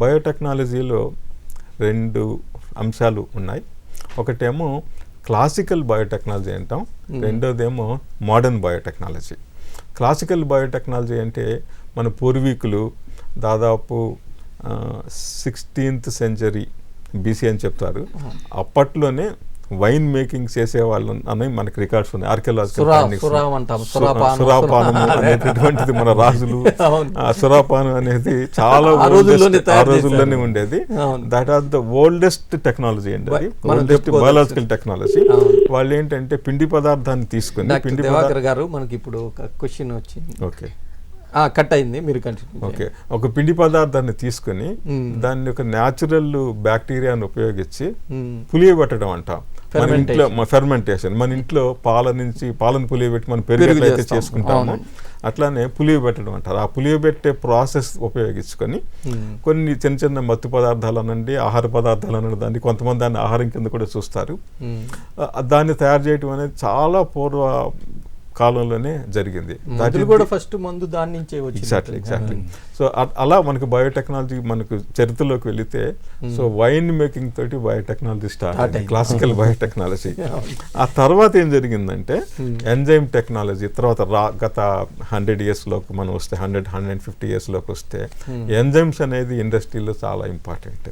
బయోటెక్నాలజీలో 2 అంశాలు ఉన్నాయి. ఒకటేమో క్లాసికల్ బయోటెక్నాలజీ అంటాం, రెండోదేమో మోడర్న్ బయోటెక్నాలజీ. క్లాసికల్ బయోటెక్నాలజీ అంటే మన పూర్వీకులు దాదాపు 16th century BC అని చెప్తారు. అప్పట్లోనే వైన్ మేకింగ్ చేసేవాళ్ళు అని మనకి రికార్డ్స్ ఉన్నాయి. ఆర్కియాలజికల్ సురాపానము అనేటటువంటిది మన రాజులు, సురాపానం అనేది చాలా ఆ రోజుల్లోనే ఉండేది. That are the oldest technology అండి, అది ఓల్డెస్ట్ బయాలజికల్ టెక్నాలజీ. వాళ్ళు ఏంటంటే పిండి పదార్థాన్ని తీసుకుని గారు మనకి ఇప్పుడు ఒక క్వశ్చన్ వచ్చింది. ఓకే, కట్ అయింది, మీరు కంటిన్యూ. ఓకే, ఒక పిండి పదార్థాన్ని తీసుకుని దాన్ని ఒక న్యాచురల్ బ్యాక్టీరియాను ఉపయోగించి పులియబెట్టడం అంటాం. మన ఇంట్లో ఫెర్మెంటేషన్, మన ఇంట్లో పాలను పులియబెట్టి మనం పెరుగు అయితే చేసుకుంటాము, అట్లానే పులియబెట్టడం అంటారు. ఆ పులియబెట్టే ప్రాసెస్ ఉపయోగించుకొని కొన్ని చిన్న చిన్న మత్తు పదార్థాలు అనండి, ఆహార పదార్థాలు అనండి, దాన్ని కొంతమంది దాన్ని ఆహారం కింద కూడా చూస్తారు. దాన్ని తయారు చేయడం అనేది చాలా పూర్వ కాలంలోనే జరిగింది. కూడా ఫస్ట్ మందు దాని నుంచే వచ్చింది. ఎగ్జాక్ట్లీ. సో అలా మనకు బయోటెక్నాలజీ మనకు చరిత్రలోకి వెళితే, సో వైన్ మేకింగ్ తోటి బయోటెక్నాలజీ స్టార్ట్ అయింది, క్లాసికల్ బయోటెక్నాలజీ. ఆ తర్వాత ఏం జరిగిందంటే ఎంజైమ్ టెక్నాలజీ. తర్వాత గత 100 years లోకి మనం వస్తే, 100-150 years లోకి వస్తే ఎంజైమ్స్ అనేది ఇండస్ట్రీలో చాలా ఇంపార్టెంట్.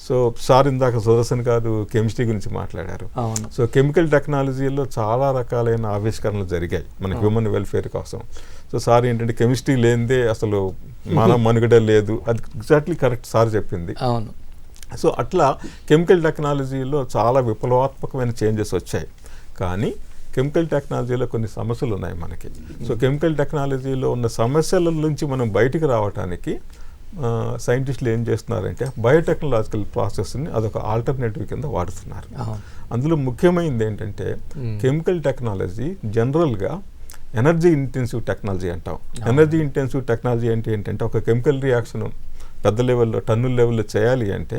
సో సార్ ఇందాక సుదర్శన్ గారు కెమిస్ట్రీ గురించి మాట్లాడారు. సో కెమికల్ టెక్నాలజీలో చాలా రకాలైన ఆవిష్కరణలు జరిగాయి మన హ్యూమన్ వెల్ఫేర్ కోసం. సో సార్ ఏంటంటే కెమిస్ట్రీ లేనిదే అసలు మానవ మనుగడ లేదు, అది ఎగ్జాక్ట్లీ కరెక్ట్ సార్ చెప్పింది. అవును. సో అట్లా కెమికల్ టెక్నాలజీలో చాలా విప్లవాత్మకమైన చేంజెస్ వచ్చాయి. కానీ కెమికల్ టెక్నాలజీలో కొన్ని సమస్యలు ఉన్నాయి మనకి. సో కెమికల్ టెక్నాలజీలో ఉన్న సమస్యల నుంచి మనం బయటికి రావడానికి సైంటిస్టులు ఏం చేస్తున్నారంటే బయోటెక్నాలజికల్ ప్రాసెస్ని అదొక ఆల్టర్నేటివ్ కింద వాడుతున్నారు. అందులో ముఖ్యమైనది ఏంటంటే కెమికల్ టెక్నాలజీ జనరల్గా ఎనర్జీ ఇంటెన్సివ్ టెక్నాలజీ అంటాం. ఎనర్జీ ఇంటెన్సివ్ టెక్నాలజీ అంటే ఏంటంటే ఒక కెమికల్ రియాక్షన్ పెద్ద లెవెల్లో, టన్నుల లెవెల్లో చేయాలి అంటే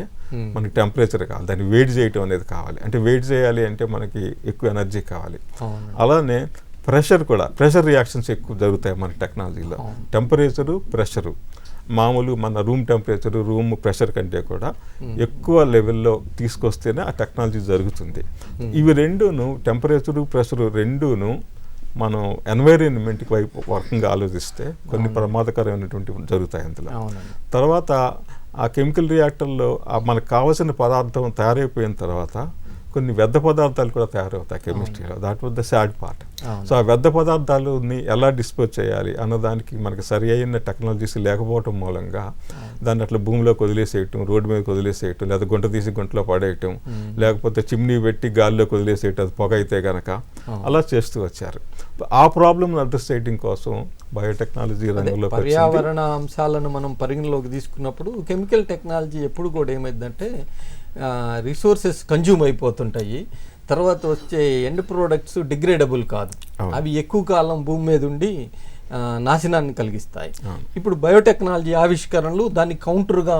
మనకి టెంపరేచర్ కావాలి, దాన్ని వేడి చేయటం అనేది కావాలి. అంటే వేడి చేయాలి అంటే మనకి ఎక్కువ ఎనర్జీ కావాలి. అలానే ప్రెషర్ కూడా, ప్రెషర్ రియాక్షన్స్ ఎక్కువ జరుగుతాయి మన టెక్నాలజీలో. టెంపరేచరు, ప్రెషరు, మామూలు మన రూమ్ టెంపరేచరు, రూమ్ ప్రెషర్ కంటే కూడా ఎక్కువ లెవెల్లో తీసుకొస్తేనే ఆ టెక్నాలజీ జరుగుతుంది. ఇవి రెండును, టెంపరేచరు, ప్రెషరు రెండును మనం ఎన్వైరన్మెంట్కి వైపు వర్కంగా ఆలోచిస్తే కొన్ని ప్రమాదకరమైనటువంటి జరుగుతాయి అందులో. తర్వాత ఆ కెమికల్ రియాక్టర్లో మనకు కావాల్సిన పదార్థం తయారైపోయిన తర్వాత కొన్ని వ్యర్థ పదార్థాలు కూడా తయారవుతాయి కెమిస్ట్రీలో. That was the sad part. So ఆ వ్యర్థ పదార్థాలని ఎలా డిస్పోజ్ చేయాలి అన్నదానికి మనకి సరి అయిన టెక్నాలజీస్ లేకపోవటం మూలంగా దాన్ని అట్లా భూమిలోకి వదిలేసేయటం, రోడ్డు మీదకి వదిలేసేయటం, లేదా గుంట తీసి గుంటలో పడేయటం, లేకపోతే చిమ్నీ పెట్టి గాలిలోకి వదిలేసేయటం, అది పొగ అయితే కనుక అలా చేస్తూ వచ్చారు. ఆ ప్రాబ్లమ్ అడ్రస్ చేయడం కోసం బయోటెక్నాలజీ రంగంలో పర్యావరణ అంశాలను మనం పరిగణలోకి తీసుకున్నప్పుడు కెమికల్ టెక్నాలజీ ఎప్పుడు కూడా ఏమైందంటే రిసోర్సెస్ కన్జ్యూమ్ అయిపోతుంటాయి, తర్వాత వచ్చే ఎండ్ ప్రోడక్ట్స్ డిగ్రేడబుల్ కాదు, అవి ఎక్కువ కాలం భూమి మీద ఉండి నాశనాన్ని కలిగిస్తాయి. ఇప్పుడు బయోటెక్నాలజీ ఆవిష్కరణలు దాన్ని కౌంటర్గా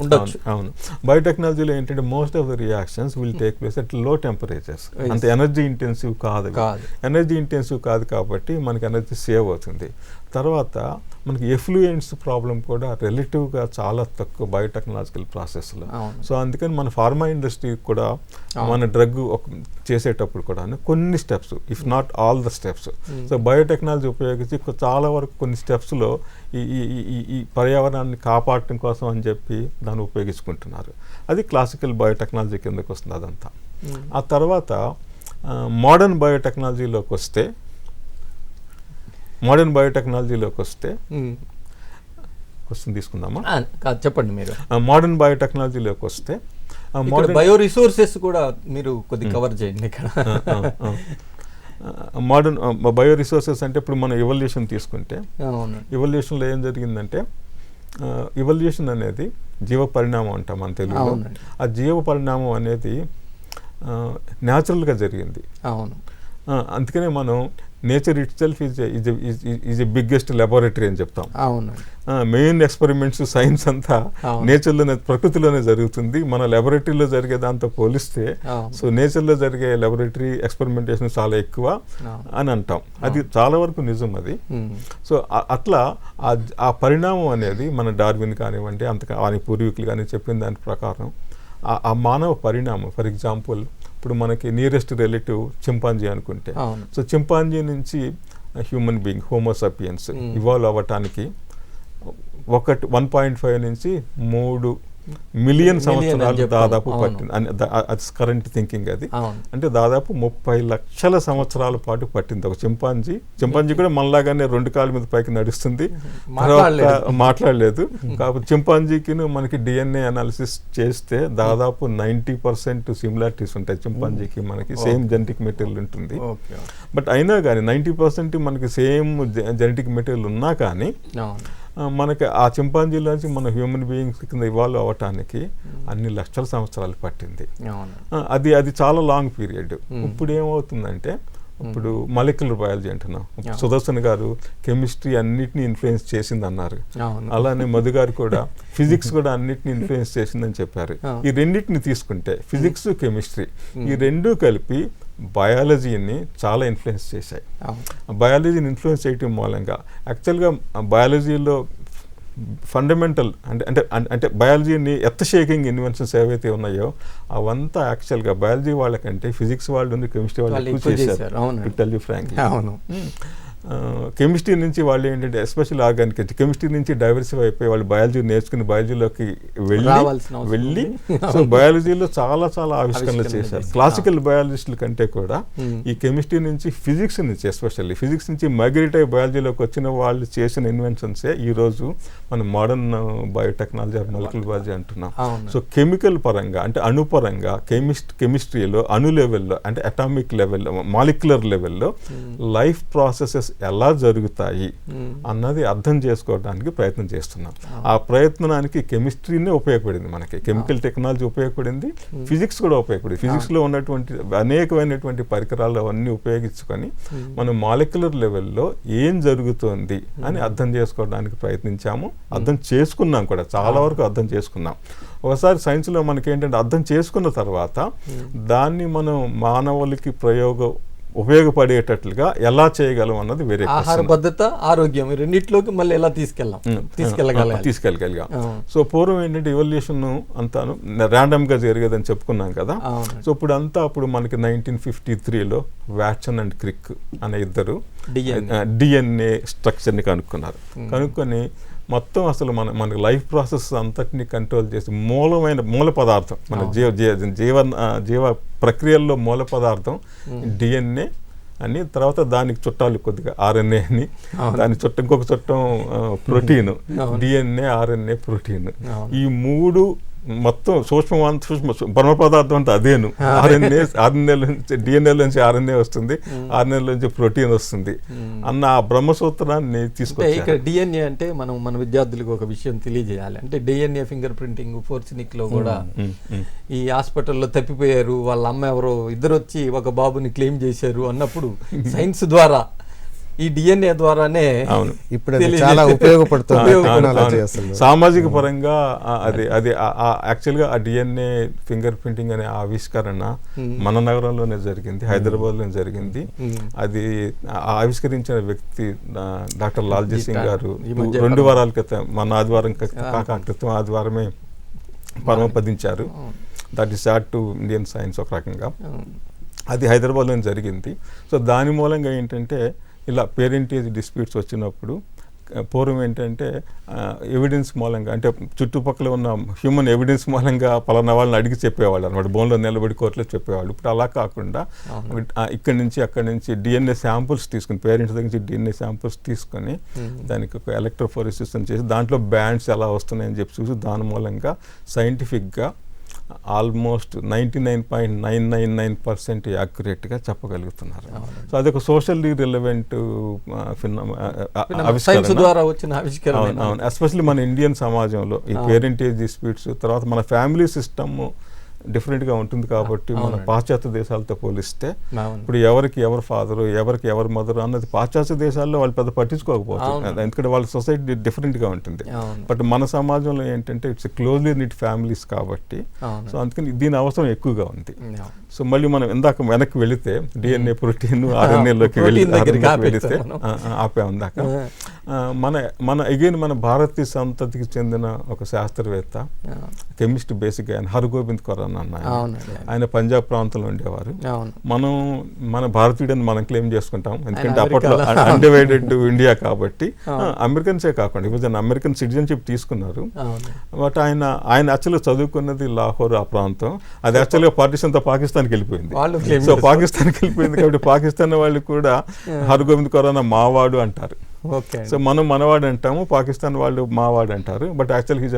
ఉండొచ్చు. అవును, బయోటెక్నాలజీలో ఏంటంటే most of the reactions will take place at లో టెంపరేచర్స్. అంత ఎనర్జీ ఇంటెన్సివ్ కాదు. ఎనర్జీ ఇంటెన్సివ్ కాదు కాబట్టి మనకి ఎనర్జీ సేవ్ అవుతుంది. తర్వాత మనకి ఎఫ్లూయెంట్స్ ప్రాబ్లం కూడా రిలేటివ్గా చాలా తక్కువ బయోటెక్నాలజికల్ ప్రాసెస్లో. సో అందుకని మన ఫార్మా ఇండస్ట్రీ కూడా మన డ్రగ్ చేసేటప్పుడు కూడా కొన్ని steps, if not all the steps, so biotechnology ఉపయోగించి చాలా వరకు కొన్ని స్టెప్స్లో ఈ పర్యావరణాన్ని కాపాడటం కోసం అని చెప్పి దాన్ని ఉపయోగించుకుంటున్నారు. అది క్లాసికల్ బయోటెక్నాలజీ కిందకు వస్తుంది అదంతా. ఆ తర్వాత మోడర్న్ బయోటెక్నాలజీలోకి వస్తే క్వశ్చన్ తీసుకుందామా? చెప్పండి మీరు. మోడర్న్ బయోటెక్నాలజీలోకి వస్తే బయో రిసోర్సెస్ కూడా మీరు కొద్దిగా కవర్ చేయండి ఇక్కడ. మోడర్న్ బయో రిసోర్సెస్ అంటే ఇప్పుడు మనం ఎవల్యూషన్ తీసుకుంటే, ఎవల్యూషన్లో ఏం జరిగిందంటే ఇవల్యూషన్ అనేది జీవ పరిణామం అంటాం మన తెలుగులో. అవునండి. ఆ జీవ పరిణామం అనేది న్యాచురల్గా జరిగింది. అవును. అందుకనే మనం nature it self is a biggest laboratory అని చెప్తాం. అవునండి. మెయిన్ ఎక్స్పెరిమెంట్స్ సైన్స్ అంతా అవును. నేచర్లోనే, ప్రకృతిలోనే జరుగుతుంది. మన లెబొరేటరీలో జరిగే దాంతో పోలిస్తే అవును. సో నేచర్లో జరిగే లెబొరేటరీ ఎక్స్పెరిమెంటేషన్ చాలా ఎక్కువ అవును. అని అంటాం. అది చాలా వరకు నిజం అది. ఉమ్. సో అట్లా ఆ పరిణామం అనేది మన డార్విన్ కానివ్వండి, ఆయన పూర్వీకులు కానీ చెప్పిన దాని ప్రకారం ఆ మానవ పరిణామం, ఫర్ ఎగ్జాంపుల్ ఇప్పుడు మనకి నియరెస్ట్ రిలేటివ్ చింపాంజీ అనుకుంటే, అవును. సో చింపాంజీ నుంచి హ్యూమన్ బీయింగ్ హోమోసాపియన్స్ ఇవాల్వ్ అవ్వటానికి 1.5 నుంచి 3 మిలియన్ సంవత్సరాలు చెప్తాం. దాదాపు అవును. పట్టింది. అది కరెంట్ థింకింగ్ అది. అవును. అంటే దాదాపు 30 లక్షల సంవత్సరాల పాటు పట్టింది ఒక చింపాంజీ కూడా మనలాగానే 2 కాళ్ళ మీద పైకి నడుస్తుంది, మాట్లాడలేదు. కాబట్టి చింపాంజీకి మనకి DNA అనాలిసిస్ చేస్తే దాదాపు 90% సిమిలారిటీస్ ఉంటాయి. చింపాంజీకి మనకి సేమ్ జెనెటిక్ మెటీరియల్ ఉంటుంది. బట్ అయినా కానీ 90% మనకి సేమ్ జెనెటిక్ మెటీరియల్ ఉన్నా కానీ మనకి ఆ చింపాంజీలోంచి మన హ్యూమన్ బీయింగ్స్ కింద ఇవాల్వ్ అవ్వటానికి అన్ని లక్షల సంవత్సరాలు పట్టింది. అది చాలా లాంగ్ పీరియడ్. ఇప్పుడు ఏమవుతుందంటే, ఇప్పుడు మాలిక్యులర్ బయాలజీ అంటున్నాం. సుదర్శన్ గారు కెమిస్ట్రీ అన్నిటిని ఇన్ఫ్లుయెన్స్ చేసింది అన్నారు. అలానే మధు గారు కూడా ఫిజిక్స్ కూడా అన్నిటిని ఇన్ఫ్లుయెన్స్ చేసిందని చెప్పారు. ఈ రెండింటిని తీసుకుంటే ఫిజిక్స్, కెమిస్ట్రీ ఈ రెండూ కలిపి బయాలజీని చాలా ఇన్ఫ్లుయెన్స్ చేశాయి. బయాలజీని ఇన్ఫ్లుయెన్స్ చేయటం మూలంగా యాక్చువల్గా బయాలజీలో ఫండమెంటల్ అంటే బయాలజీని ఎర్త్ షేకింగ్ ఇన్వెన్షన్స్ ఏవైతే ఉన్నాయో అవంతా యాక్చువల్గా బయాలజీ వాళ్ళకంటే ఫిజిక్స్ వాళ్ళు, కెమిస్ట్రీ వాళ్ళు ఎక్కువ చేశారు. To tell you frankly. Chemistry నుంచి వాళ్ళు ఏంటంటే ఎస్పెషల్ ఆర్గానిక్ కెమిస్ట్రీ నుంచి డైవర్సిఫై అయిపోయి వాళ్ళు బయాలజీ నేర్చుకుని బయాలజీలోకి వెళ్ళి సో బయాలజీలో చాలా చాలా ఆవిష్కరణలు చేశారు. క్లాసికల్ బయాలజిస్టుల కంటే కూడా ఈ కెమిస్ట్రీ నుంచి ఫిజిక్స్ నుంచి ఎస్పెషల్లీ ఫిజిక్స్ నుంచి మైగ్రేట్ అయ్యి బయాలజీలోకి వచ్చిన వాళ్ళు చేసిన ఇన్వెన్షన్సే ఈరోజు మనం modern biotechnology are molecular biology అంటున్నాం. సో కెమికల్ పరంగా అంటే అణుపరంగా కెమిస్ట్రీలో అణు లెవెల్లో అంటే అటామిక్ లెవెల్లో మాలిక్యులర్ లెవెల్లో లైఫ్ ప్రాసెసెస్ ఎలా జరుగుతాయి అన్నది అర్థం చేసుకోవడానికి ప్రయత్నం చేస్తున్నాం. ఆ ప్రయత్నానికి కెమిస్ట్రీనే ఉపయోగపడింది, మనకి కెమికల్ టెక్నాలజీ ఉపయోగపడింది, ఫిజిక్స్ కూడా ఉపయోగపడింది. ఫిజిక్స్లో ఉన్నటువంటి అనేకమైనటువంటి పరికరాలు అవన్నీ ఉపయోగించుకొని మనం మాలిక్యులర్ లెవెల్లో ఏం జరుగుతుంది అని అర్థం చేసుకోవడానికి ప్రయత్నించాము. అర్థం చేసుకున్నాం కూడా, చాలా వరకు అర్థం చేసుకున్నాం. ఒకసారి సైన్స్లో మనకి ఏంటంటే అర్థం చేసుకున్న తర్వాత దాన్ని మనం మానవులకి ఉపయోగపడేటట్లుగా ఎలా చేయగలం అన్నది వేరే. ఆహార పద్ధతి, ఆరోగ్యం రెండిట్లోకి మళ్ళీ ఎలా తీసుకెళ్ళగలిగాం. సో పూర్వం ఏంటంటే ఎవల్యూషన్ అంతాను ర్యాండమ్గా జరిగేదని చెప్పుకున్నాం కదా. సో ఇప్పుడు మనకి 1953లో వాట్సన్ అండ్ క్రిక్ అనే ఇద్దరు DNA స్ట్రక్చర్ని కనుక్కొని మొత్తం అసలు మనకి లైఫ్ ప్రాసెస్ అంతటిని కంట్రోల్ చేసి మూల పదార్థం మన జీవ ప్రక్రియల్లో మూల పదార్థం DNA అని, తర్వాత దానికి చుట్టాలు కొద్దిగా RNA అని, దాని ఇంకొక చుట్టం ప్రోటీన్, DNA, RNA, ప్రోటీన్. ఈ 3 మొత్తం సూక్ష్మ పరమ పదార్థం అంటే అదేను. RNA నుంచి DNA నుంచి RNA వస్తుంది, RNA నుంచి ప్రోటీన్ వస్తుంది అన్న ఆ బ్రహ్మసూత్రాన్ని తీసుకొచ్చారు. ఇక్కడ DNA అంటే మన విద్యార్థులకు ఒక విషయం తెలియజేయాలి. అంటే DNA ఫింగర్ ప్రింటింగ్ ఫోర్సినిక్ లో కూడా ఈ హాస్పిటల్లో తప్పిపోయారు, వాళ్ళ అమ్మ ఎవరో ఇద్దరు వచ్చి ఒక బాబుని క్లెయిమ్ చేశారు అన్నప్పుడు సైన్స్ ద్వారా ఈ DNA ద్వారానే ఇప్పుడు చాలా ఉపయోగపడుతుంది. సామాజిక పరంగా అది యాక్చువల్గా ఆ DNA ఫింగర్ ప్రింటింగ్ అనే ఆవిష్కరణ మన నగరంలోనే జరిగింది, హైదరాబాద్లోనే జరిగింది. అది ఆవిష్కరించిన వ్యక్తి డాక్టర్ లాల్జీ సింగ్ గారు 2 వారాల క్రితం, మన ఆదివారమే పరమపదించారు. That is add to Indian science ఒక రకంగా. అది హైదరాబాద్లోనే జరిగింది. సో దాని మూలంగా ఏంటంటే ఇలా పేరెంటేజ్ డిస్ప్యూట్స్ వచ్చినప్పుడు పూర్వం ఏంటంటే ఎవిడెన్స్ మూలంగా అంటే చుట్టుపక్కల ఉన్న హ్యూమన్ ఎవిడెన్స్ మూలంగా పలానా వాళ్ళని అడిగి చెప్పేవాళ్ళు అనమాట, బోన్లో నిలబడి కోర్టులో చెప్పేవాళ్ళు. ఇప్పుడు అలా కాకుండా ఇక్కడి నుంచి అక్కడి నుంచి DNA శాంపుల్స్ తీసుకుని, పేరెంట్స్ దగ్గర నుంచి DNA శాంపుల్స్ తీసుకొని దానికి ఒక ఎలక్ట్రోఫోరెసిస్ అని చేసి దాంట్లో బ్యాండ్స్ ఎలా వస్తున్నాయని చెప్పి చూసి దాని మూలంగా సైంటిఫిక్గా ఆల్మోస్ట్ 99.999% యాక్యురేట్గా చెప్పగలుగుతున్నారు. సో అదొక సోషల్లీ రిలవెంట్ సైన్స్ ద్వారా వచ్చిన ఆవిష్కరణ. అవును, ఎస్పెషల్లీ మన ఇండియన్ సమాజంలో ఈ పేరెంటేజ్ డిస్ప్యూట్స్, తర్వాత మన ఫ్యామిలీ సిస్టమ్ డిఫరెంట్గా ఉంటుంది కాబట్టి మన పాశ్చాత్య దేశాలతో పోలిస్తే ఇప్పుడు ఎవరికి ఎవరు ఫాదరు, ఎవరికి ఎవరు మదరు అన్నది పాశ్చాత్య దేశాల్లో వాళ్ళు పెద్ద పట్టించుకోకపోతుంది, ఎందుకంటే వాళ్ళ సొసైటీ డిఫరెంట్గా ఉంటుంది. బట్ మన సమాజంలో ఏంటంటే ఇట్స్ క్లోజ్లీ నిట్ ఫ్యామిలీస్ కాబట్టి సో అందుకని దీని అవసరం ఎక్కువగా ఉంది. సో మళ్ళీ మనం ఇందాక వెనక్కి వెళితే డిఎన్ఏ ప్రోటీన్ ఆర్ఎన్ఏలోకి వెళితే ఆపాం దాకా మన అగైన్ మన భారతీయ సంతతికి చెందిన ఒక శాస్త్రవేత్త, కెమిస్ట్ బేసిక్గా ఆయన హరగోవింద్ ఖురానా అన్న ఆయన పంజాబ్ ప్రాంతంలో ఉండేవారు. మన భారతీయుడని మనం క్లెయిమ్ చేసుకుంటాం, ఎందుకంటే అప్పట్లో అన్డివైడెడ్ ఇండియా కాబట్టి. అమెరికన్సే కాకుండా ఇప్పుడు అమెరికన్ సిటిజన్షిప్ తీసుకున్నారు. బట్ ఆయన యాక్చువల్గా చదువుకున్నది లాహోర్ ఆ ప్రాంతం, అది యాక్చువల్గా పార్టీషన్తో పాకిస్తాన్కి వెళ్ళిపోయింది. సో పాకిస్తాన్కి వెళ్ళిపోయింది కాబట్టి పాకిస్తాన్ వాళ్ళు కూడా హరగోవింద్ ఖురానా మావాడు అంటారు. సో మనం మనవాడు అంటాము, పాకిస్తాన్ వాళ్ళు మావాడు అంటారు. But actual he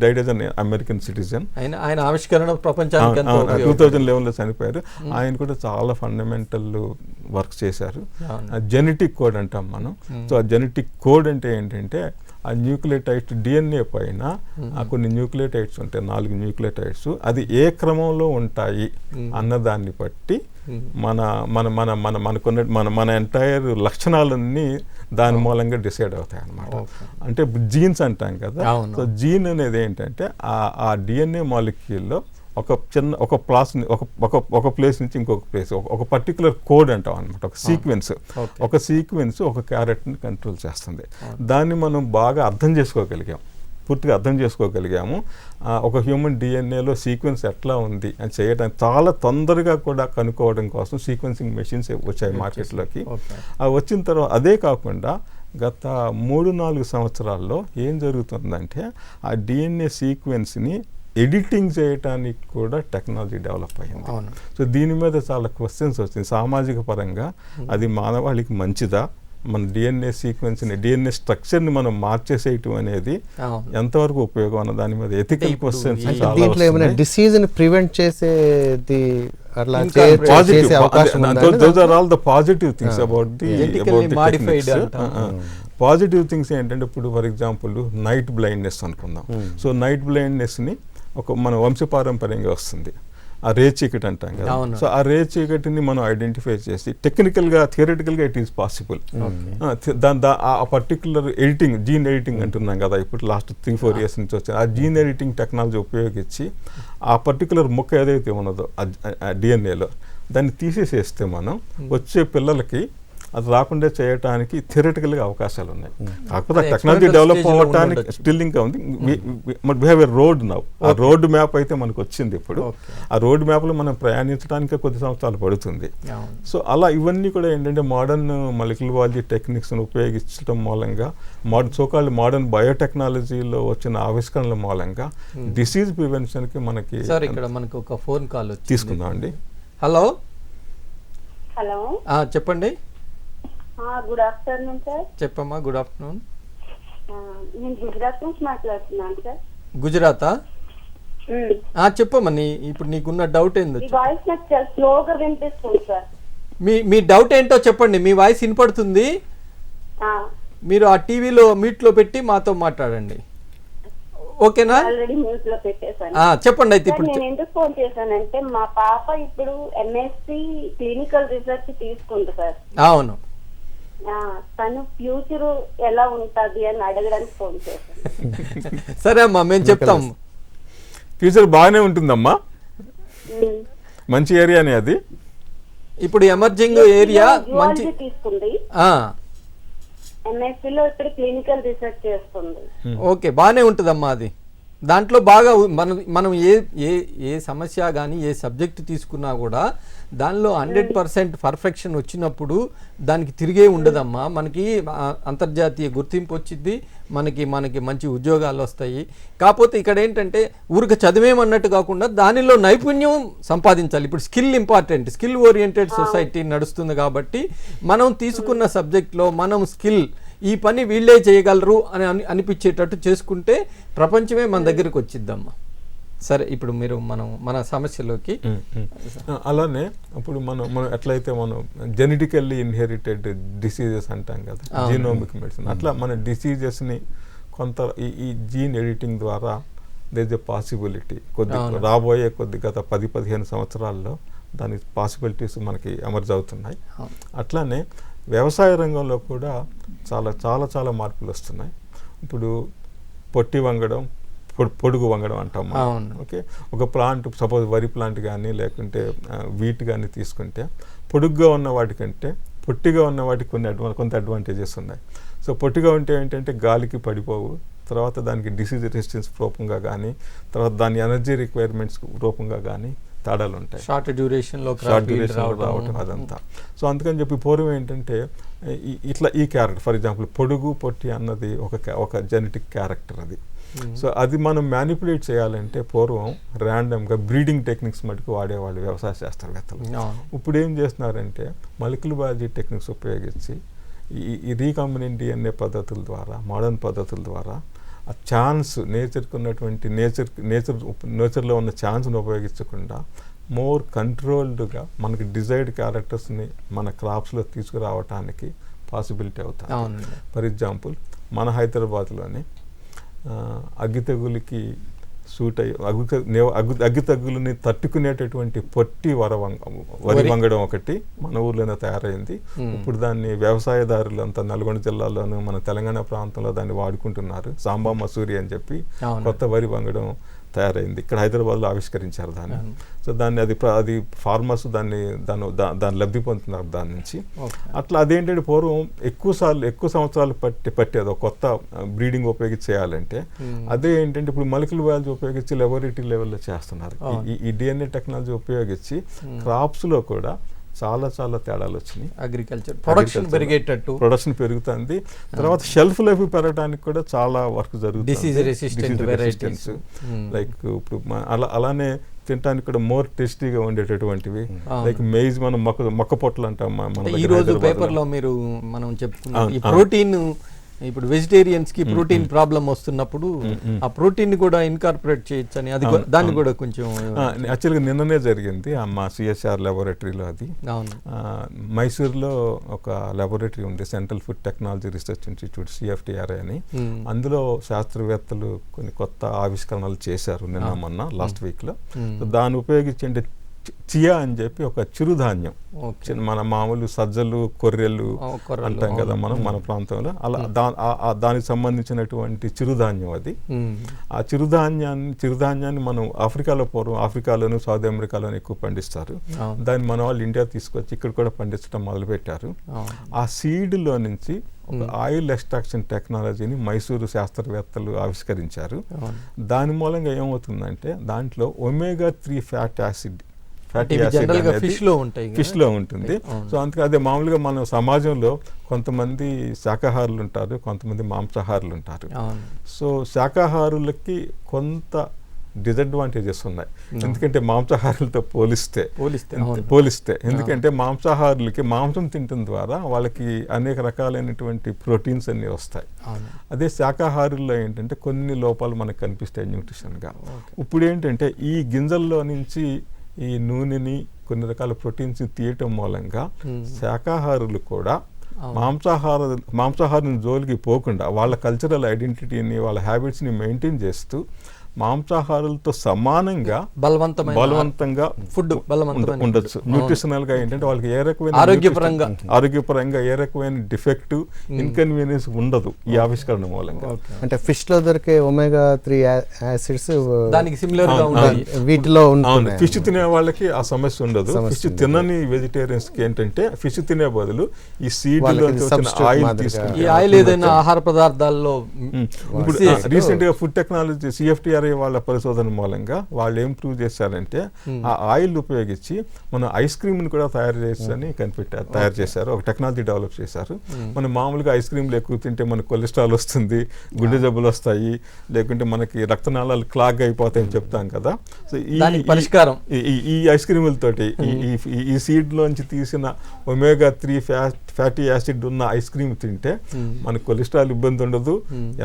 died as an American citizen. ఆయన ఆవిష్కరణ ప్రపంచానికి 2011లో చనిపోయారు. ఆయన కూడా చాలా ఫండమెంటల్ వర్క్ చేశారు. జెనెటిక్ కోడ్ అంటాం మనం. సో ఆ జెనెటిక్ కోడ్ అంటే ఏంటంటే ఆ న్యూక్లియోటైడ్స్ డిఎన్ఏ పైన కొన్ని న్యూక్లియోటైడ్స్ ఉంటాయి, 4 న్యూక్లియోటైడ్స్, అది ఏ క్రమంలో ఉంటాయి అన్నదాన్ని బట్టి మన ఎంటైర్ లక్షణాలన్నీ దాని మూలంగా డిసైడ్ అవుతాయి అన్నమాట. అంటే జీన్స్ అంటాం కదా. సో జీన్ అనేది ఏంటంటే ఆ డిఎన్ఏ మాలిక్యూల్లో ఒక ప్లేస్ నుంచి ఇంకొక ప్లేస్ ఒక పర్టికులర్ కోడ్ అంటాం అనమాట, ఒక సీక్వెన్స్ ఒక క్యారెక్టర్ని కంట్రోల్ చేస్తుంది. దాన్ని మనం బాగా పూర్తిగా అర్థం చేసుకోగలిగాము. ఒక హ్యూమన్ డిఎన్ఏలో సీక్వెన్స్ ఎట్లా ఉంది అని చేయడానికి చాలా తొందరగా కూడా కనుక్కోవడం కోసం సీక్వెన్సింగ్ మెషిన్స్ వచ్చాయి మార్కెట్లోకి. అవి వచ్చిన తర్వాత అదే కాకుండా గత 3-4 సంవత్సరాల్లో ఏం జరుగుతుందంటే ఆ డిఎన్ఏ సీక్వెన్స్ని ఎడిటింగ్ చేయడానికి కూడా టెక్నాలజీ డెవలప్ అయ్యింది. సో దీని మీద చాలా క్వశ్చన్స్ వచ్చింది. సామాజిక పరంగా అది మానవాళికి మంచిదా, మన డిఎన్ఏ సీక్వెన్స్ని, డిఎన్ఏ స్ట్రక్చర్ని మనం మార్చేసేయటం అనేది ఎంతవరకు ఉపయోగం అన్న దాని మీద ఎథికల్ క్వశ్చన్స్ దీంట్లో ఏమైనా డిసీజ్ని ప్రివెంట్ చేసేది అట్లా చేసే అవకాశం ఉందా? Those are all the positive things about the techniques. Positive things ఏంటంటే ఇప్పుడు ఫర్ ఎగ్జాంపుల్ నైట్ బ్లైండ్నెస్ అనుకుందాం. సో నైట్ బ్లైండ్నెస్ని మన వంశపారంపర్యంగా వస్తుంది, ఆ రే చీకటి అంటాం కదా. సో ఆ రే చీకటిని మనం ఐడెంటిఫై చేసి థియరిటికల్గా ఇట్ ఈస్ పాసిబుల్. ఆ పర్టికులర్ ఎడిటింగ్, జీన్ ఎడిటింగ్ అంటున్నాం కదా, ఇప్పుడు లాస్ట్ 3-4 years నుంచి వచ్చింది. ఆ జీన్ ఎడిటింగ్ టెక్నాలజీ ఉపయోగించి ఆ పర్టికులర్ ముక్క ఏదైతే ఉన్నదో ఆ డిఎన్ఏలో దాన్ని తీసేసేస్తే మనం వచ్చే పిల్లలకి అది రాకుండా చేయడానికి థియరిటికల్గా అవకాశాలు ఉన్నాయి. కాకపోతే టెక్నాలజీ డెవలప్ అవ్వడానికి స్టిల్ ఇంకా ఉంది. We have a road now. ఆ రోడ్ మ్యాప్ అయితే మనకు వచ్చింది ఇప్పుడు. ఆ రోడ్ మ్యాప్లో మనం ప్రయాణించడానికి కొద్ది సంవత్సరాలు పడుతుంది. సో అలా ఇవన్నీ కూడా ఏంటంటే మోడర్న్ మాలిక్యులర్ బయాలజీ టెక్నిక్స్ని ఉపయోగించడం మూలంగా సోకాల్డ్ మోడర్న్ బయోటెక్నాలజీలో వచ్చిన ఆవిష్కరణల మూలంగా డిసీజ్ ప్రివెన్షన్కి మనకి ఒక ఫోన్ కాల్ తీసుకుందాం అండి. హలో హలో చెప్పండి. Good afternoon sir. చెప్పమ్మా. Good afternoon. నేను గుజరాత్ నుంచి మాట్లాడుతున్నాను సార్. గుజరాతా? చెప్పమ్మా. ఇప్పుడు నీకున్న డౌట్ ఏందో. వాయిస్ నాకు చాలా స్లోగా వినిపిస్తుంది సార్. మీ డౌట్ ఏంటో చెప్పండి. మీ వాయిస్ వినపడుతుంది. మీరు ఆ టీవీలో మ్యూట్లో పెట్టి మాతో మాట్లాడండి, ఓకేనా? ఆల్రెడీ మ్యూట్ లో పెట్టేశాను. చెప్పండి. అయితే ఇప్పుడు నేను ఎందుకు ఫోన్ చేశానంటే మా పాప ఇప్పుడు ఎంఎస్సి క్లినికల్ రీసెర్చ్ తీసుకుంది సార్. అవును. తను ఫ్యూచర్ ఎలా ఉంటది అని అడగడానికి ఫోన్ చేశాను. సరే అమ్మా, మేము చెప్తాము. ఫ్యూచర్ బాగానే ఉంటుందమ్మా, మంచి ఏరియానే అది. ఇప్పుడు ఎమర్జింగ్ ఏరియా మంచి తీసుకుంది. ఎంఎస్సీలో ఇప్పుడు క్లినికల్ రీసెర్చ్ చేస్తుంది. ఓకే, బాగానే ఉంటుందమ్మా అది. దాంట్లో బాగా మనం ఏ సమస్య కానీ ఏ సబ్జెక్ట్ తీసుకున్నా కూడా దానిలో 100% పర్ఫెక్షన్ వచ్చినప్పుడు దానికి తిరిగే ఉండదమ్మా. మనకి అంతర్జాతీయ గుర్తింపు వచ్చింది, మనకి మంచి ఉద్యోగాలు వస్తాయి. కాకపోతే ఇక్కడ ఏంటంటే ఊరికి చదివేమన్నట్టు కాకుండా దానిలో నైపుణ్యం సంపాదించాలి. ఇప్పుడు skill important, skill oriented society నడుస్తుంది కాబట్టి మనం తీసుకున్న సబ్జెక్ట్లో మనం స్కిల్ ఈ పని వీళ్ళే చేయగలరు అని అనిపించేటట్టు చేసుకుంటే ప్రపంచమే మన దగ్గరికి వచ్చిద్దమ్మా. సరే, ఇప్పుడు మీరు మన సమస్యలోకి అలానే ఇప్పుడు మనం ఎట్లయితే మనం జెనెటికల్లీ ఇన్హెరిటెడ్ డిసీజెస్ అంటాం కదా, జీనోమిక్ మెడిసిన్, అట్లా మన డిసీజెస్ని కొంత ఈ జీన్ ఎడిటింగ్ ద్వారా దేర్ ఇస్ ఎ పాసిబిలిటీ రాబోయే గత 10-15 సంవత్సరాల్లో దాని పాసిబిలిటీస్ మనకి ఎమర్జ్ అవుతున్నాయి. అట్లానే వ్యవసాయ రంగంలో కూడా చాలా చాలా చాలా మార్పులు వస్తున్నాయి. ఇప్పుడు పొట్టి వంగడం, పొడుగు వంగడం అంటాం. ఓకే, ఒక ప్లాంట్ సపోజ్ వరి ప్లాంట్ కానీ లేకుంటే వీట్ కానీ తీసుకుంటే పొడుగ్గా ఉన్న వాటికంటే పొట్టిగా ఉన్న వాటికి కొంత అడ్వాంటేజెస్ ఉన్నాయి. సో పొట్టిగా ఉంటే ఏంటంటే గాలికి పడిపోవు, తర్వాత దానికి డిసీజ్ రెసిస్టెన్స్ రూపంగా కానీ, తర్వాత దాని ఎనర్జీ రిక్వైర్మెంట్స్ రూపంగా కానీ తేడాలు ఉంటాయి. షార్ట్ డ్యూరేషన్లో రావటం అదంతా. సో అందుకని చెప్పి పూర్వం ఏంటంటే ఇట్లా ఈ క్యారెక్టర్, ఫర్ ఎగ్జాంపుల్ పొడుగు పొట్టి అన్నది ఒక జెనెటిక్ క్యారెక్టర్ అది. సో అది మనం మ్యానిపులేట్ చేయాలంటే పూర్వం ర్యాండమ్గా బ్రీడింగ్ టెక్నిక్స్ మటుకు వాడేవాళ్ళు వ్యవసాయ శాస్త్రవేత్తలు. ఇప్పుడు ఏం చేస్తున్నారంటే మాలిక్యులర్ బయాలజీ టెక్నిక్స్ ఉపయోగించి ఈ రీకాంబినెంట్ DNA పద్ధతుల ద్వారా, మోడర్న్ పద్ధతుల ద్వారా ఆ ఛాన్స్ నేచర్కి ఉన్నటువంటి నేచర్లో ఉన్న ఛాన్స్ని ఉపయోగించకుండా మోర్ కంట్రోల్డ్గా మనకి డిజైర్డ్ క్యారెక్టర్స్ని మన క్రాప్స్లో తీసుకురావటానికి పాసిబిలిటీ అవుతుంది. ఫర్ ఎగ్జాంపుల్ మన హైదరాబాద్లోని అగ్గి తెగులకి సూట్ అయ్యి అగ్గి తెగులని తట్టుకునేటటువంటి పొట్టి వరి వంగడం ఒకటి మన ఊర్లోనే తయారైంది. ఇప్పుడు దాన్ని వ్యవసాయదారులంతా నల్గొండ జిల్లాలోను మన తెలంగాణ ప్రాంతంలో దాన్ని వాడుకుంటున్నారు. సాంబా మసూరి అని చెప్పి కొత్త వరి వంగడం తయారైంది. ఇక్కడ హైదరాబాద్లో ఆవిష్కరించారు దాన్ని. సో దాన్ని అది ఫార్మర్స్ దాన్ని లబ్ధి పొందుతున్నారు దాని నుంచి. అట్లా అదేంటంటే పూర్వం ఎక్కువ సంవత్సరాలు పట్టేది ఒక కొత్త బ్రీడింగ్ ఉపయోగించి చేయాలంటే. అదే ఏంటంటే ఇప్పుడు మాలిక్యులర్ బయాలజీ ఉపయోగించి లెబొరేటరీ లెవెల్లో చేస్తున్నారు. ఈ DNA టెక్నాలజీ ఉపయోగించి క్రాప్స్లో కూడా చాలా చాలా తేడాలు వచ్చినాయి. అగ్రికల్చర్ ప్రొడక్షన్ పెరుగుతుంది. తర్వాత షెల్ఫ్ లైఫ్ పెరగడానికి కూడా చాలా వర్క్ జరుగుతుంది. డిసీజ్ రెసిస్టెన్స్ లైక్ ఇప్పుడు అలానే తినడానికి కూడా మోర్ టేస్టీగా ఉండేటటువంటివి లైక్ మెయిజ్, మనం మొక్క పొట్టలు అంటాం. ఈ రోజు పేపర్లో మనం చెప్పుకున్నాం ఈ ప్రోటీన్, ఇప్పుడు వెజిటేరియన్స్ కి ప్రోటీన్ ప్రాబ్లం వస్తున్నప్పుడు ఆ ప్రోటీన్ కూడా ఇన్కార్పొరేట్ చేయొచ్చు అని, అది దాన్ని కూడా కొంచెం యాక్చువల్గా నిన్ననే జరిగింది మా CSR లాబొరేటరీలో. అది మైసూర్లో ఒక లాబొరేటరీ ఉంది, central food technology research institute, CFTRI అని. అందులో శాస్త్రవేత్తలు కొన్ని కొత్త ఆవిష్కరణలు చేశారు నిన్న మొన్న లాస్ట్ వీక్లో. దాన్ని ఉపయోగించి అంటే చియా అని చెప్పి ఒక చిరుధాన్యం, మన మామూలు సజ్జలు కొర్రెలు అంటాం కదా మనం మన ప్రాంతంలో, అలా దానికి సంబంధించినటువంటి చిరుధాన్యం అది. ఆ చిరుధాన్యాన్ని మనం ఆఫ్రికాలోను సౌత్ అమెరికాలోను ఎక్కువ పండిస్తారు. దాన్ని మన వాళ్ళు ఇండియా తీసుకొచ్చి ఇక్కడ కూడా పండించడం మొదలుపెట్టారు. ఆ సీడ్లో నుంచి ఒక ఆయిల్ ఎక్స్ట్రాక్షన్ టెక్నాలజీని మైసూరు శాస్త్రవేత్తలు ఆవిష్కరించారు. దాని మూలంగా ఏమవుతుందంటే దాంట్లో omega-3 ఫ్యాటీ యాసిడ్ ఫిష్ లో ఉంటుంది. సో అందుకే అదే మామూలుగా మన సమాజంలో కొంతమంది శాకాహారులు ఉంటారు, కొంతమంది మాంసాహారులు ఉంటారు. సో శాకాహారులకి కొంత డిసడ్వాంటేజెస్ ఉన్నాయి, ఎందుకంటే మాంసాహారులతో పోలిస్తే ఎందుకంటే మాంసాహారులకి మాంసం తినడం ద్వారా వాళ్ళకి అనేక రకాలైనటువంటి ప్రోటీన్స్ అన్నీ వస్తాయి. అదే శాకాహారుల్లో ఏంటంటే కొన్ని లోపాలు మనకు కనిపిస్తాయి న్యూట్రిషన్గా. ఇప్పుడు ఏంటంటే ఈ గింజల్లో నుంచి ఈ నూనెని కొన్ని రకాల ప్రోటీన్స్ తీయటం మూలంగా శాకాహారులు కూడా మాంసాహారం జోలికి పోకుండా వాళ్ళ కల్చరల్ ఐడెంటిటీని, వాళ్ళ హ్యాబిట్స్ని మెయింటైన్ చేస్తూ మాంసాహారులతో సమానంగా బలవంతంగా ఫుడ్ ఉండొచ్చు. న్యూట్రిషనల్ గా ఏంటంటే వాళ్ళకి ఏ రకమైన ఆరోగ్యపరంగా ఏ రకమైన డిఫెక్ట్, ఇన్కన్వీనియన్స్ ఉండదు ఈ ఆవిష్కరణ మూలంగా. అంటే ఫిష్ లో దొరికే omega-3 యాసిడ్స్ దానికి సిమిలర్ గా ఉంటాయి వీటిలో. ఫిష్ తినే వాళ్ళకి ఆ సమస్య ఉండదు. ఫిష్ తినని వెజిటేరియన్స్ కి ఏంటంటే ఫిష్ తినే బదులు ఈ సీడ్ లో ఆయిల్ ఏదైనా ఆహార పదార్థాల్లో. ఇప్పుడు రీసెంట్ గా ఫుడ్ టెక్నాలజీ CFTRI వాళ్ళ పరిశోధన మూలంగా వాళ్ళు ఏం ప్రూవ్ చేశారంటే ఆ ఆయిల్ ఉపయోగించి మనం ఐస్ క్రీమ్ ని కూడా తయారు చేశారు. ఒక టెక్నాలజీ డెవలప్ చేశారు. మనం మామూలుగా ఐస్ క్రీమ్లు ఎక్కువ తింటే మనకు కొలెస్ట్రాల్ వస్తుంది, గుండె జబ్బులు వస్తాయి, లేకుంటే మనకి రక్తనాళాలు క్లాగ్ అయిపోతాయని చెప్తాం కదా. సో పరిష్కారం ఈ ఐస్ క్రీములతోటి ఈ సీడ్ లోంచి తీసిన omega-3 ఫ్యాటీ యాసిడ్ ఉన్న ఐస్ క్రీమ్ తింటే మనకు కొలెస్ట్రాల్ ఇబ్బంది ఉండదు.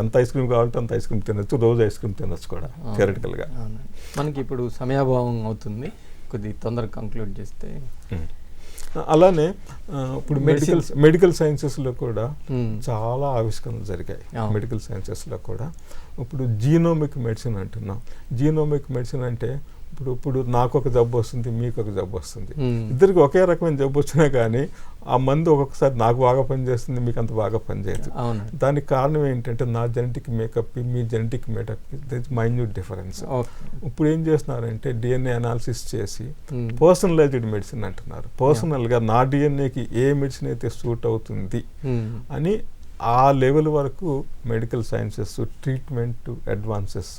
ఎంత ఐస్ క్రీమ్ కావాలంటే అంత ఐస్ క్రీమ్ తినొచ్చు, రోజు ఐస్ క్రీమ్ తినొచ్చు కూడా. అంటారు థియరిటికల్గా. మనకి ఇప్పుడు సమయాభావం అవుతుంది, కొద్ది తొందరగా కంక్లూడ్ చేస్తే. అలానే ఇప్పుడు మెడికల్ సైన్సెస్లో కూడా చాలా ఆవిష్కరణలు జరిగాయి. మెడికల్ సైన్సెస్లో కూడా ఇప్పుడు జీనోమిక్ మెడిసిన్ అంటున్నాం. జీనోమిక్ మెడిసిన్ అంటే ఇప్పుడు నాకు ఒక జబ్బు వస్తుంది, మీకు ఒక జబ్బు వస్తుంది, ఇద్దరికి ఒకే రకమైన జబ్బు వచ్చినా కానీ ఆ మందు ఒక్కొక్కసారి నాకు బాగా పనిచేస్తుంది, మీకు అంత బాగా పనిచేయదు. దానికి కారణం ఏంటంటే నా జెనెటిక్ మేకప్, మీ జెనెటిక్ మేకప్ మైన్యూట్ డిఫరెన్స్. ఇప్పుడు ఏం చేస్తున్నారంటే డిఎన్ఏ అనాలిసిస్ చేసి పర్సనలైజ్డ్ మెడిసిన్ అంటున్నారు. పర్సనల్గా నా డిఎన్ఏకి ఏ మెడిసిన్ అయితే సూట్ అవుతుంది అని ఆ లెవెల్ వరకు మెడికల్ సైన్సెస్ ట్రీట్మెంట్ అడ్వాన్సెస్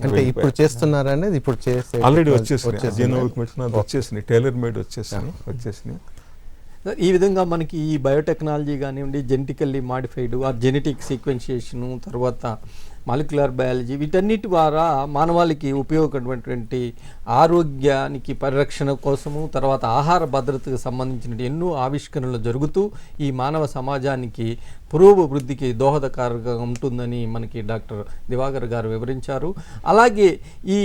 అంటే ఇప్పుడు చేస్తున్నారా అనేది ఇప్పుడు ఆల్రెడీ వచ్చేసినాయి. జీనోమిక్ మెడిసిన్ వచ్చేసినాయి, టైలర్ మేడ్ వచ్చేసినాయి. ఈ విధంగా మనకి ఈ బయోటెక్నాలజీ కానివ్వండి, జెనెటికల్లీ మాడిఫైడ్ ఆ జెనెటిక్ సీక్వెన్షియేషను, తర్వాత మాలిక్యులర్ బయాలజీ, వీటన్నిటి ద్వారా మానవాళికి ఉపయోగపడేటువంటి ఆరోగ్యానికి పరిరక్షణ కోసము, తర్వాత ఆహార భద్రతకు సంబంధించిన ఎన్నో ఆవిష్కరణలు జరుగుతూ ఈ మానవ సమాజానికి పురోభివృద్ధికి దోహదకారంగా ఉంటుందని మనకి డాక్టర్ దివాకర్ గారు వివరించారు. అలాగే ఈ